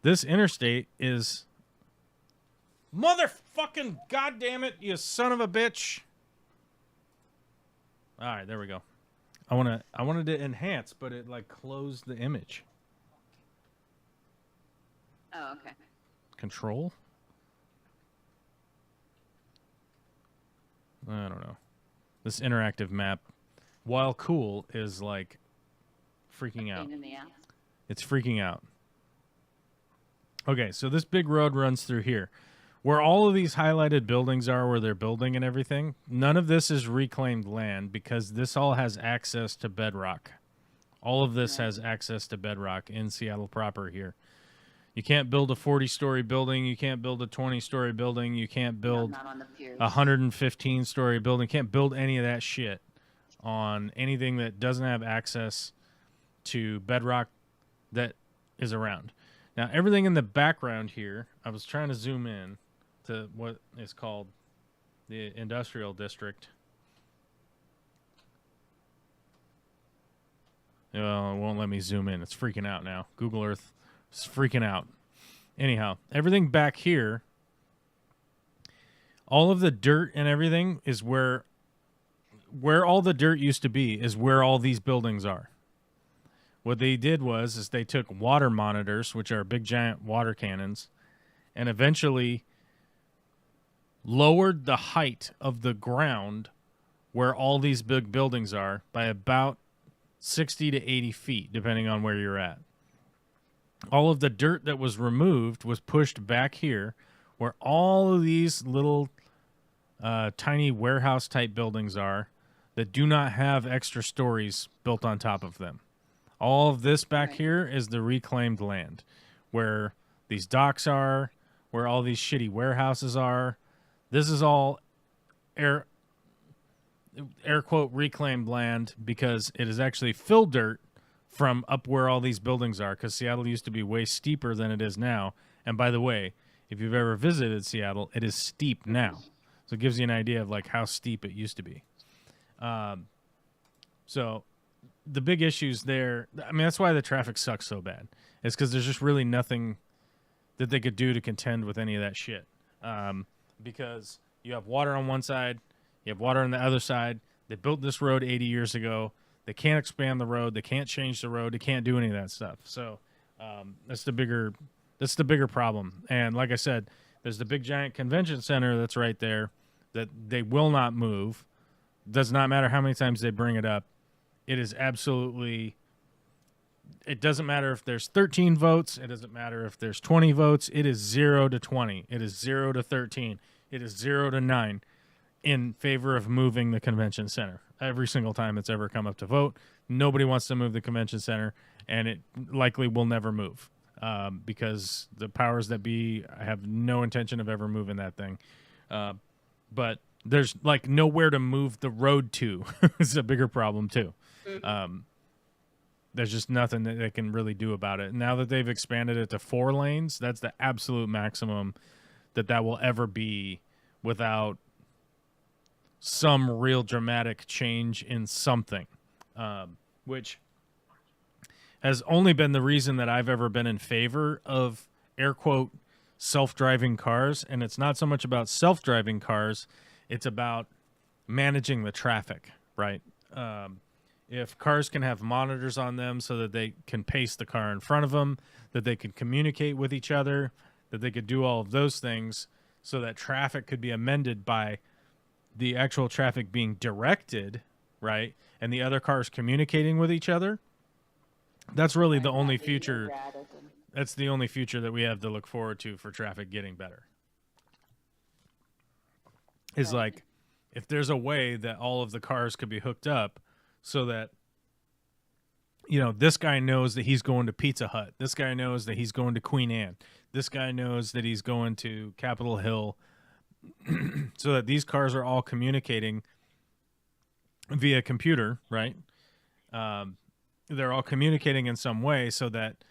This interstate is... Motherfucking goddamn it, you son of a bitch. All right, there we go. I wanted to enhance, but it like closed the image. Oh, okay. Control? I don't know. This interactive map, while cool, is like freaking out. Pain in the ass. It's freaking out. Okay, so this big road runs through here. Where all of these highlighted buildings are, where they're building and everything, none of this is reclaimed land because this all has access to bedrock. All of this has access to bedrock in Seattle proper here. You can't build a 40-story building. You can't build a 20-story building. You can't build a 115-story building. You can't build any of that shit on anything that doesn't have access to bedrock that is around. Now, everything in the background here, I was trying to zoom in to what is called the industrial district. Well, it won't let me zoom in. It's freaking out now. Google Earth is freaking out. Anyhow, everything back here, all of the dirt and everything is where all the dirt used to be is where all these buildings are. What they did is they took water monitors, which are big giant water cannons, and eventually lowered the height of the ground where all these big buildings are by about 60 to 80 feet, depending on where you're at. All of the dirt that was removed was pushed back here, where all of these little tiny warehouse-type buildings are that do not have extra stories built on top of them. All of this back here is the reclaimed land, where these docks are, where all these shitty warehouses are. This is all air quote reclaimed land because it is actually filled dirt from up where all these buildings are, because Seattle used to be way steeper than it is now. And by the way, if you've ever visited Seattle, it is steep now. So it gives you an idea of like how steep it used to be. So the big issues there, I mean, that's why the traffic sucks so bad. It's because there's just really nothing that they could do to contend with any of that shit. because you have water on one side, you have water on the other side. They built this road 80 years ago. They can't expand the road. They can't change the road. They can't do any of that stuff. So that's the bigger problem. And like I said, there's the big giant convention center that's right there that they will not move. Does not matter how many times they bring it up. It is absolutely. It doesn't matter if there's 13 votes. It doesn't matter if there's 20 votes. It is 0 to 20. It is 0 to 13. It is 0 to 9 in favor of moving the convention center. Every single time it's ever come up to vote, nobody wants to move the convention center, and it likely will never move because the powers that be have no intention of ever moving that thing. But there's like nowhere to move the road to. It's a bigger problem too. There's just nothing that they can really do about it. Now that they've expanded it to 4 lanes, that's the absolute maximum that will ever be without some real dramatic change in something, which has only been the reason that I've ever been in favor of, air quote, self-driving cars. And it's not so much about self-driving cars. It's about managing the traffic, right? If cars can have monitors on them so that they can pace the car in front of them, that they could communicate with each other, that they could do all of those things so that traffic could be amended by the actual traffic being directed, right? And the other cars communicating with each other. That's really the only future. That's the only future that we have to look forward to for traffic getting better. Is like, if there's a way that all of the cars could be hooked up so that, you know, this guy knows that he's going to Pizza Hut. This guy knows that he's going to Queen Anne. This guy knows that he's going to Capitol Hill. So that these cars are all communicating via computer, right? They're all communicating in some way so that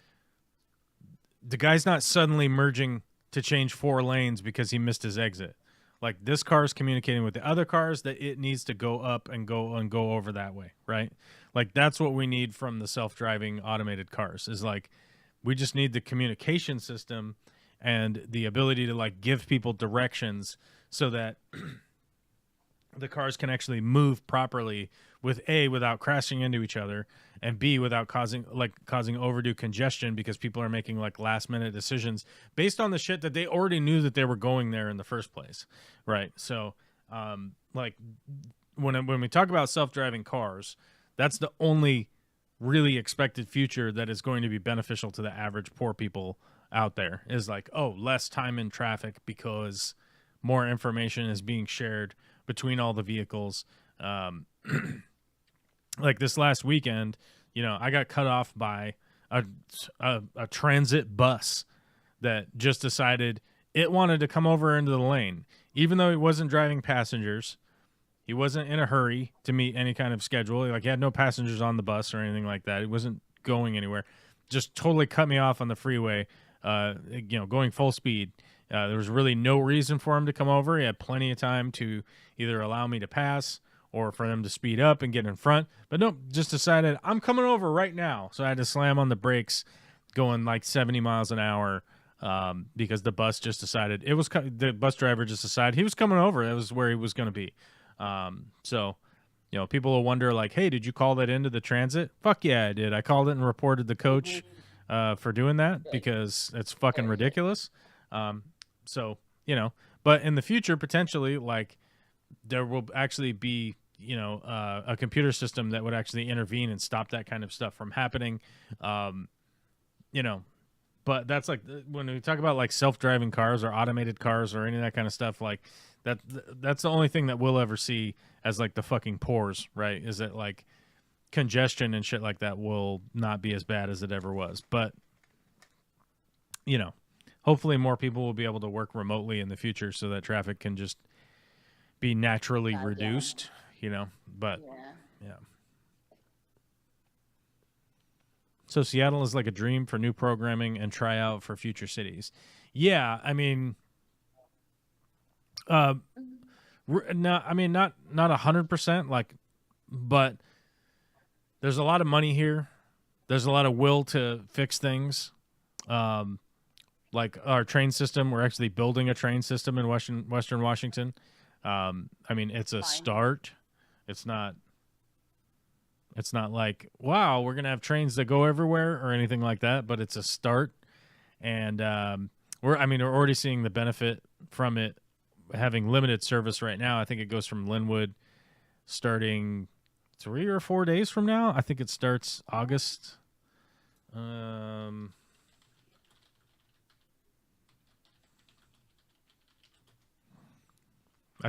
the guy's not suddenly merging to change 4 lanes because he missed his exit. Like, this car is communicating with the other cars that it needs to go up and go over that way, right? Like, that's what we need from the self-driving automated cars, is like, we just need the communication system and the ability to like give people directions so that the cars can actually move properly with A, without crashing into each other, and B, without causing overdue congestion because people are making like last minute decisions based on the shit that they already knew that they were going there in the first place. Right. So like when we talk about self-driving cars, that's the only really expected future that is going to be beneficial to the average poor people out there, is like, oh, less time in traffic because more information is being shared between all the vehicles. Like this last weekend, you know, I got cut off by a transit bus that just decided it wanted to come over into the lane, even though he wasn't driving passengers. He wasn't in a hurry to meet any kind of schedule. Like, he had no passengers on the bus or anything like that. He wasn't going anywhere. Just totally cut me off on the freeway, you know, going full speed. There was really no reason for him to come over. He had plenty of time to either allow me to pass or for them to speed up and get in front. But nope, just decided, I'm coming over right now. So I had to slam on the brakes going like 70 miles an hour because the bus just decided, the bus driver just decided he was coming over. That was where he was going to be. So, you know, people will wonder like, hey, did you call that into the transit? Fuck yeah, I did. I called it and reported the coach for doing that because it's fucking ridiculous. So, you know, but in the future, potentially, like, there will actually be, you know, a computer system that would actually intervene and stop that kind of stuff from happening. You know, but that's like, when we talk about like self-driving cars or automated cars or any of that kind of stuff, like that's the only thing that we'll ever see as like the fucking pores, right? Is that like congestion and shit like that will not be as bad as it ever was. But, you know, hopefully more people will be able to work remotely in the future so that traffic can just be naturally reduced, you know, but yeah. So Seattle is like a dream for new programming and tryout for future cities. Yeah. I mean, no, I mean, not 100%, like, but there's a lot of money here. There's a lot of will to fix things. like our train system. We're actually building a train system in Western Washington. I mean, it's a start. It's not like, wow, we're gonna have trains that go everywhere or anything like that, but it's a start. And we're already seeing the benefit from it having limited service right now. I think it goes from Linwood starting 3 or 4 days from now. I think it starts August. I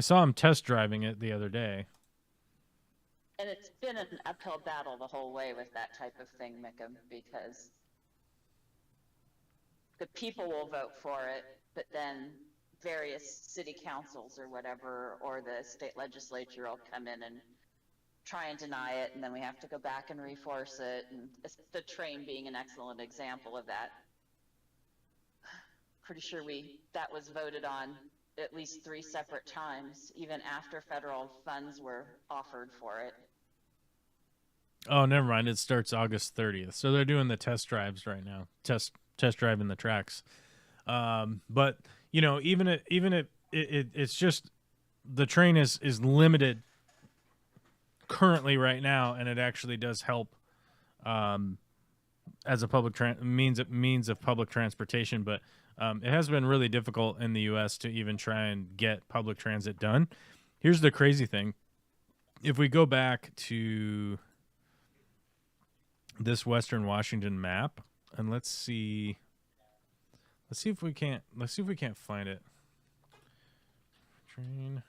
saw him test driving it the other day. And it's been an uphill battle the whole way with that type of thing, Mickham, because the people will vote for it, but then various city councils or whatever, or the state legislature will come in and try and deny it, and then we have to go back and reforce it, and the train being an excellent example of that. Pretty sure that was voted on at least 3 separate times, even after federal funds were offered for it. Oh, never mind. It starts August 30th. So they're doing the test drives right now. Test driving the tracks. But you know, it's just the train is limited currently right now, and it actually does help as a public means of public transportation. But it has been really difficult in the U.S. to even try and get public transit done. Here's the crazy thing: if we go back to this Western Washington map, and let's see if we can't find it. Train.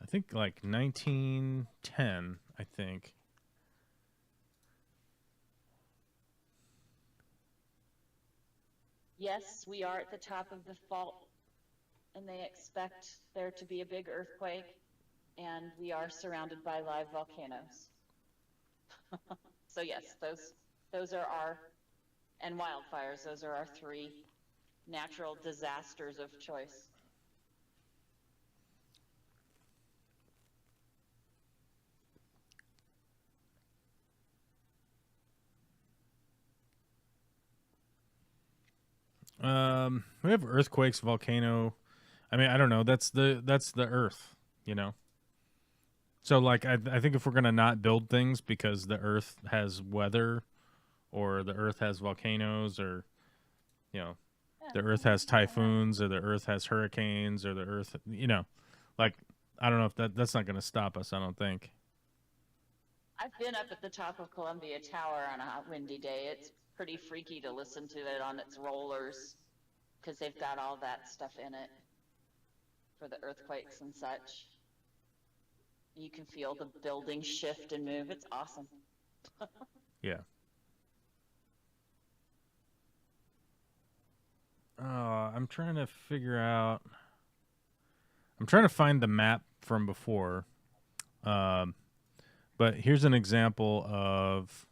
I think like 1910, I think. Yes, we are at the top of the fault, and they expect there to be a big earthquake, and we are surrounded by live volcanoes. So yes, those are and wildfires, those are our 3 natural disasters of choice. We have earthquakes, volcano. I mean, I don't know. That's the Earth, you know. So, like, I think if we're gonna not build things because the Earth has weather, or the Earth has volcanoes, or you know, the Earth has typhoons, or the Earth has hurricanes, or the Earth, you know, like, I don't know if that's not gonna stop us. I don't think. I've been up at the top of Columbia Tower on a windy day. It's pretty freaky to listen to it on its rollers, because they've got all that stuff in it for the earthquakes and such. You can feel the building shift and move. It's awesome. Yeah. I'm trying to find the map from before. But here's an example of,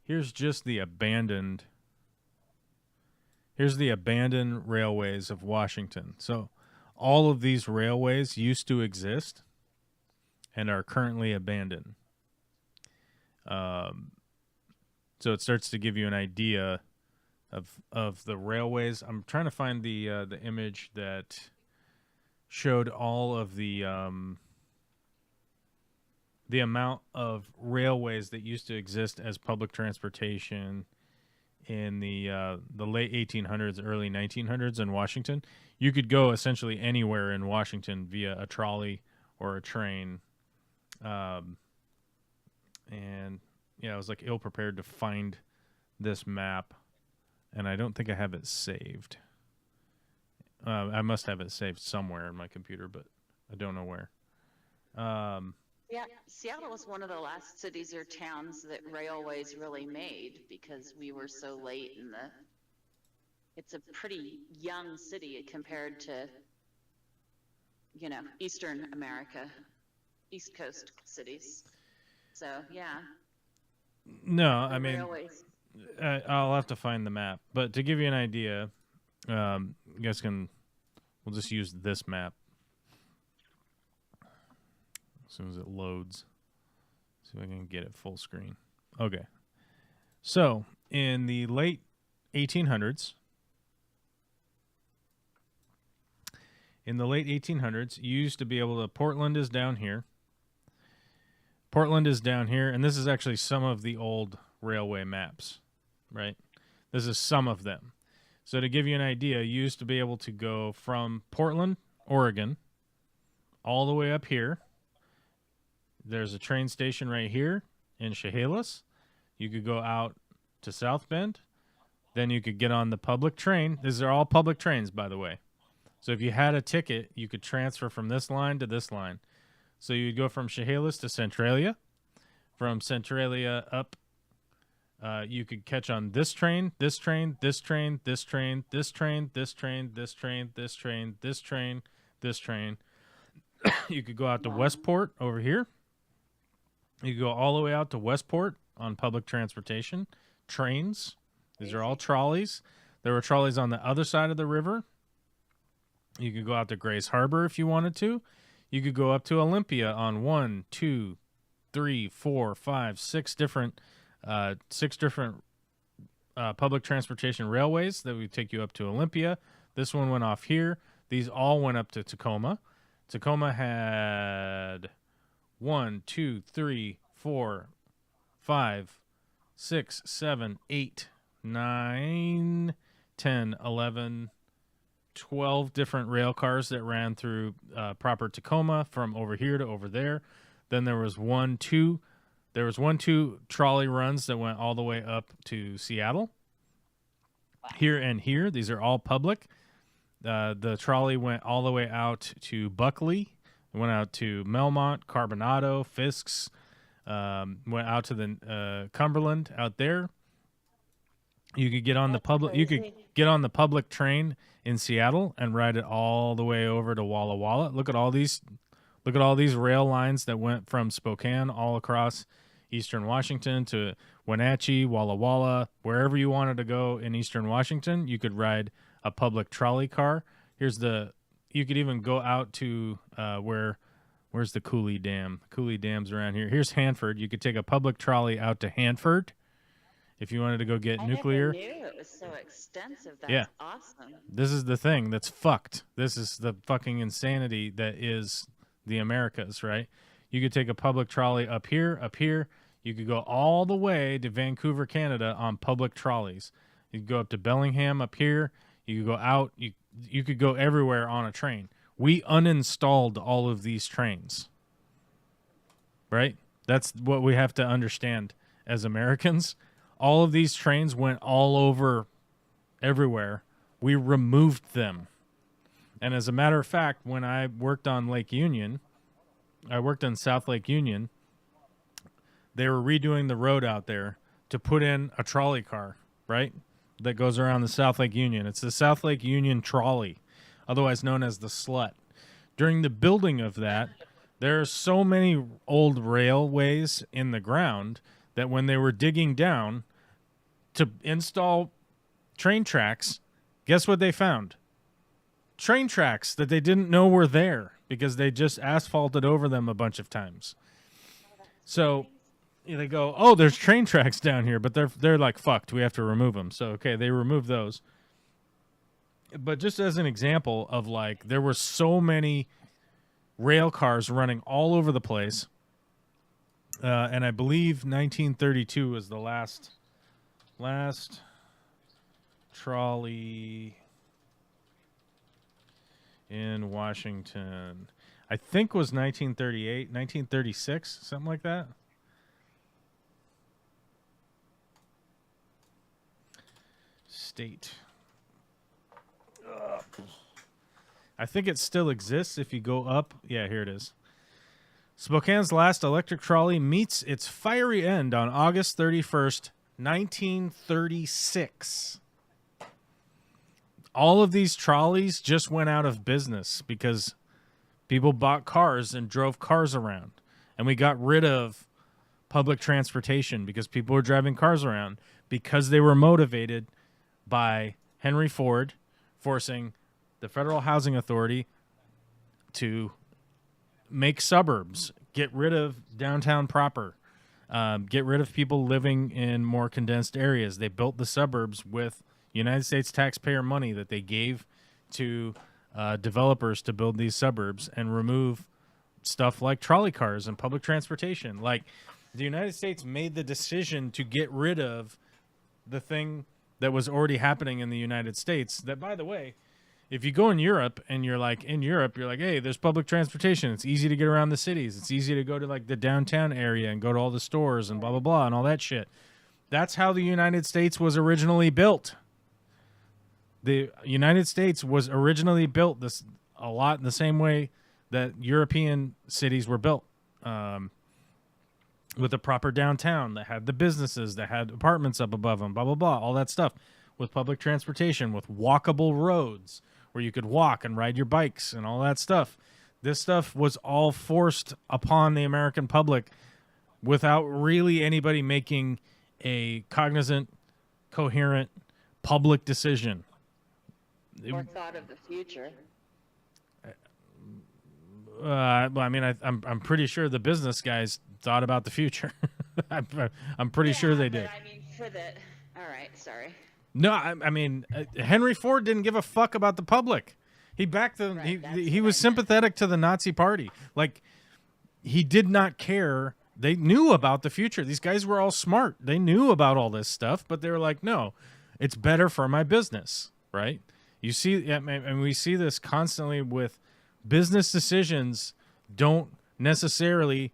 here's the abandoned railways of Washington. So all of these railways used to exist and are currently abandoned. So it starts to give you an idea of the railways. I'm trying to find the image that showed all of the amount of railways that used to exist as public transportation in the late 1800s, early 1900s in Washington. You could go essentially anywhere in Washington via a trolley or a train. And yeah, I was like ill prepared to find this map, and I don't think I have it saved. I must have it saved somewhere in my computer, but I don't know where. Yeah, Seattle was one of the last cities or towns that railways really made, because we were so late in it's a pretty young city compared to, you know, Eastern America, East Coast cities. So, yeah. No, I mean, railways. I'll have to find the map. But to give you an idea, you guys we'll just use this map. As soon as it loads. See if I can get it full screen. Okay. So, in the late 1800s, you used to be able to, Portland is down here. And this is actually some of the old railway maps, right? This is some of them. So to give you an idea, you used to be able to go from Portland, Oregon, all the way up here. There's a train station right here in Chehalis. You could go out to South Bend. Then you could get on the public train. These are all public trains, by the way. So if you had a ticket, you could transfer from this line to this line. So you'd go from Chehalis to Centralia. From Centralia up, you could catch on this train, this train, this train, this train, this train, this train, this train, this train, this train, this train. You could go out to Westport over here. You could go all the way out to Westport on public transportation. Trains. These are all trolleys. There were trolleys on the other side of the river. You could go out to Grays Harbor if you wanted to. You could go up to Olympia on 1, 2, 3, 4, 5, 6 different public transportation railways that would take you up to Olympia. This one went off here. These all went up to Tacoma. Tacoma had 1, 2, 3, 4, 5, 6, 7, 8, 9, 10, 11, 12 different rail cars that ran through proper Tacoma from over here to over there. Then there was one, two trolley runs that went all the way up to Seattle. Here and here, these are all public. The trolley went all the way out to Buckley. It went out to Melmont, Carbonado, Fisks. Went out to the Cumberland out there. You could get on the public. You could get on the public train in Seattle and ride it all the way over to Walla Walla. Look at all these rail lines that went from Spokane all across eastern Washington to Wenatchee, Walla Walla, wherever you wanted to go in eastern Washington. You could ride a public trolley car. You could even go out to where's the Cooley Dam? Cooley Dam's around here. Here's Hanford. You could take a public trolley out to Hanford if you wanted to go get nuclear. I never knew it was so extensive. That's awesome. This is the thing that's fucked. This is the fucking insanity that is the Americas, right? You could take a public trolley up here. You could go all the way to Vancouver, Canada on public trolleys. You could go up to Bellingham up here. You could go out. You could go everywhere on a train. We uninstalled all of these trains, right? That's what we have to understand as Americans. All of these trains went all over everywhere. We removed them. And as a matter of fact, when I worked on Lake Union, I worked on South Lake Union, they were redoing the road out there to put in a trolley car, right? That goes around the South Lake Union. It's the South Lake Union trolley, otherwise known as the Slut. During the building of that, there are so many old railways in the ground that when they were digging down to install train tracks, guess what they found? Train tracks that they didn't know were there because they just asphalted over them a bunch of times. So they go, oh, there's train tracks down here, but they're like fucked. We have to remove them. So, okay, they remove those. But just as an example of like, there were so many rail cars running all over the place. And I believe 1932 was the last trolley in Washington. I think was 1938, 1936, something like that. State. I think it still exists if you go up. Yeah, here it is. Spokane's last electric trolley meets its fiery end on August 31st, 1936. All of these trolleys just went out of business because people bought cars and drove cars around. And we got rid of public transportation because people were driving cars around because they were motivated by Henry Ford forcing the Federal Housing Authority to make suburbs, get rid of downtown proper. Get rid of people living in more condensed areas. They built the suburbs with United States taxpayer money that they gave to developers to build these suburbs, and remove stuff like trolley cars and public transportation. Like, the United States made the decision to get rid of the thing that was already happening in the United States. That, by the way, if you go in Europe and you're like, hey, there's public transportation. It's easy to get around the cities. It's easy to go to like the downtown area and go to all the stores and blah, blah, blah, and all that shit. That's how the United States was originally built. The United States was originally built a lot in the same way that European cities were built. With a proper downtown that had the businesses, that had apartments up above them, blah, blah, blah, all that stuff. With public transportation, with walkable roads where you could walk and ride your bikes and all that stuff. This stuff was all forced upon the American public without really anybody making a cognizant, coherent public decision. Or thought of the future. I mean, I'm pretty sure the business guys thought about the future. I'm pretty sure they did. I mean, all right, sorry. No, I mean, Henry Ford didn't give a fuck about the public. He backed the. Right, he was sympathetic to the Nazi Party. Like, he did not care. They knew about the future. These guys were all smart. They knew about all this stuff, but they were like, no, it's better for my business, right? You see, and we see this constantly with business decisions. Don't necessarily,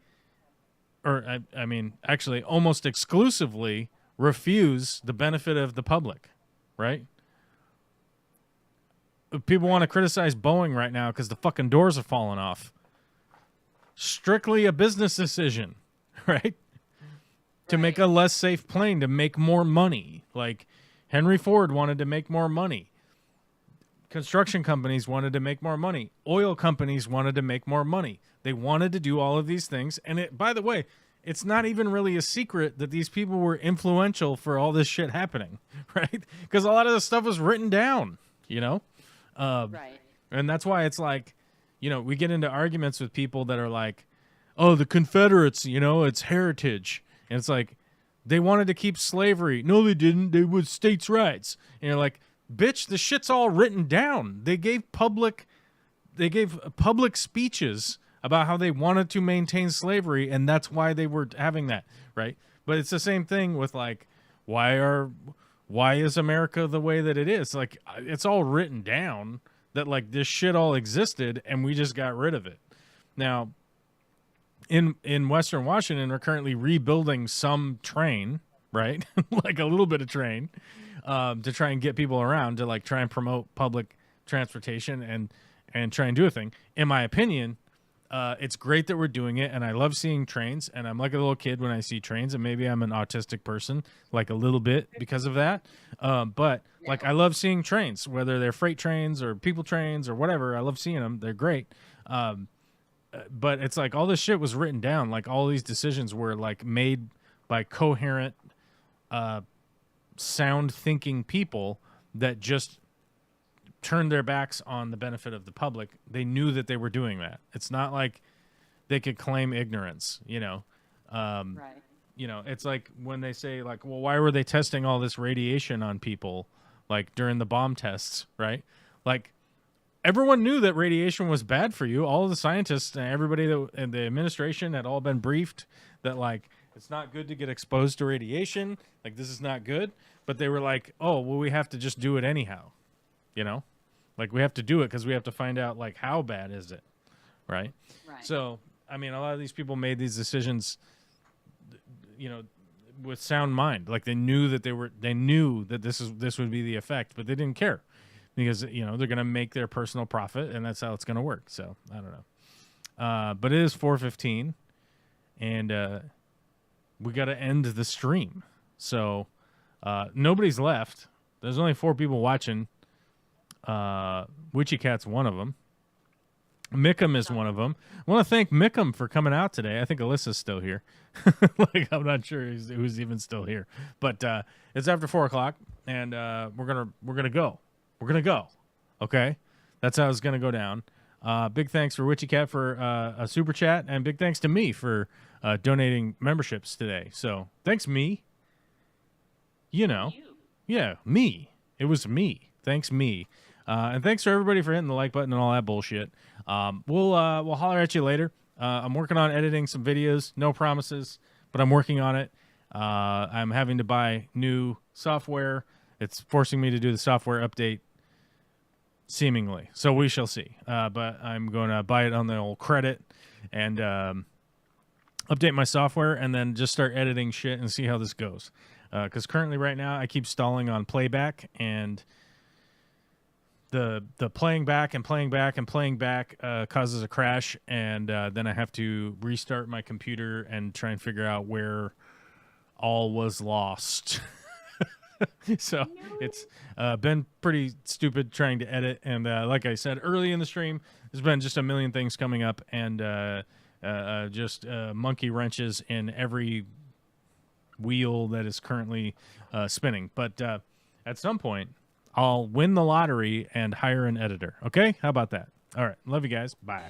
or I mean, actually, almost exclusively refuse the benefit of the public, right? People want to criticize Boeing right now because the fucking doors are falling off. Strictly a business decision, right? To make a less safe plane, to make more money. Like, Henry Ford wanted to make more money. Construction companies wanted to make more money. Oil companies wanted to make more money. They wanted to do all of these things. And it, by the way, it's not even really a secret that these people were influential for all this shit happening, right? Because a lot of this stuff was written down, you know? Right. And that's why it's like, you know, we get into arguments with people that are like, oh, the Confederates, you know, it's heritage. And it's like, they wanted to keep slavery. No, they didn't. They was states' rights. And you're like, bitch, the shit's all written down. They gave public speeches about how they wanted to maintain slavery, and that's why they were having that, right? But it's the same thing with like, why is America the way that it is? Like, it's all written down that like this shit all existed, and we just got rid of it. Now, in Western Washington, we're currently rebuilding some train, right? Like a little bit of train, to try and get people around, to like try and promote public transportation and try and do a thing. In my opinion, it's great that we're doing it, and I love seeing trains, and I'm like a little kid when I see trains, and maybe I'm an autistic person, like a little bit because of that. But like, I love seeing trains, whether they're freight trains or people trains or whatever. I love seeing them. They're great. But it's like all this shit was written down. Like, all these decisions were like made by coherent, sound thinking people that just turned their backs on the benefit of the public. They knew that they were doing that. It's not like they could claim ignorance, you know. Right. You know, it's like when they say like, well, why were they testing all this radiation on people like during the bomb tests, right? Like, everyone knew that radiation was bad for you. All of the scientists and everybody and the administration had all been briefed that like, it's not good to get exposed to radiation. Like, this is not good. But they were like, oh, well, we have to just do it anyhow. You know, like, we have to do it because we have to find out like, how bad is it, right? So, I mean, a lot of these people made these decisions, you know, with sound mind. Like, they knew that this would be the effect, but they didn't care because, you know, they're going to make their personal profit, and that's how it's going to work. So I don't know. But it is 4:15, and we got to end the stream. So nobody's left. There's only 4 people watching. Witchy Cat's one of them. Mickham is one of them. I want to thank Mickham for coming out today. I think Alyssa's still here. Like, I'm not sure who's even still here, but it's after 4:00, and we're gonna go. We're gonna go. Okay, that's how it's gonna go down. Big thanks for Witchy Cat for a super chat, and big thanks to me for donating memberships today. So thanks, me. You know, yeah, me. It was me. Thanks, me. And thanks for everybody for hitting the like button and all that bullshit. We'll holler at you later. I'm working on editing some videos. No promises, but I'm working on it. I'm having to buy new software. It's forcing me to do the software update, seemingly. So we shall see. But I'm going to buy it on the old credit and update my software and then just start editing shit and see how this goes. Because currently right now I keep stalling on playback, and the playing back and playing back and playing back causes a crash, and then I have to restart my computer and try and figure out where all was lost. So it's been pretty stupid trying to edit, and like I said early in the stream, there's been just a million things coming up, and just monkey wrenches in every wheel that is currently spinning. But at some point I'll win the lottery and hire an editor. Okay, how about that? All right, love you guys. Bye.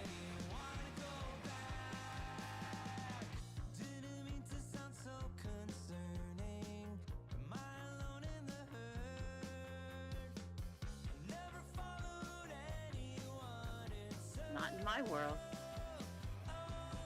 Not in my world.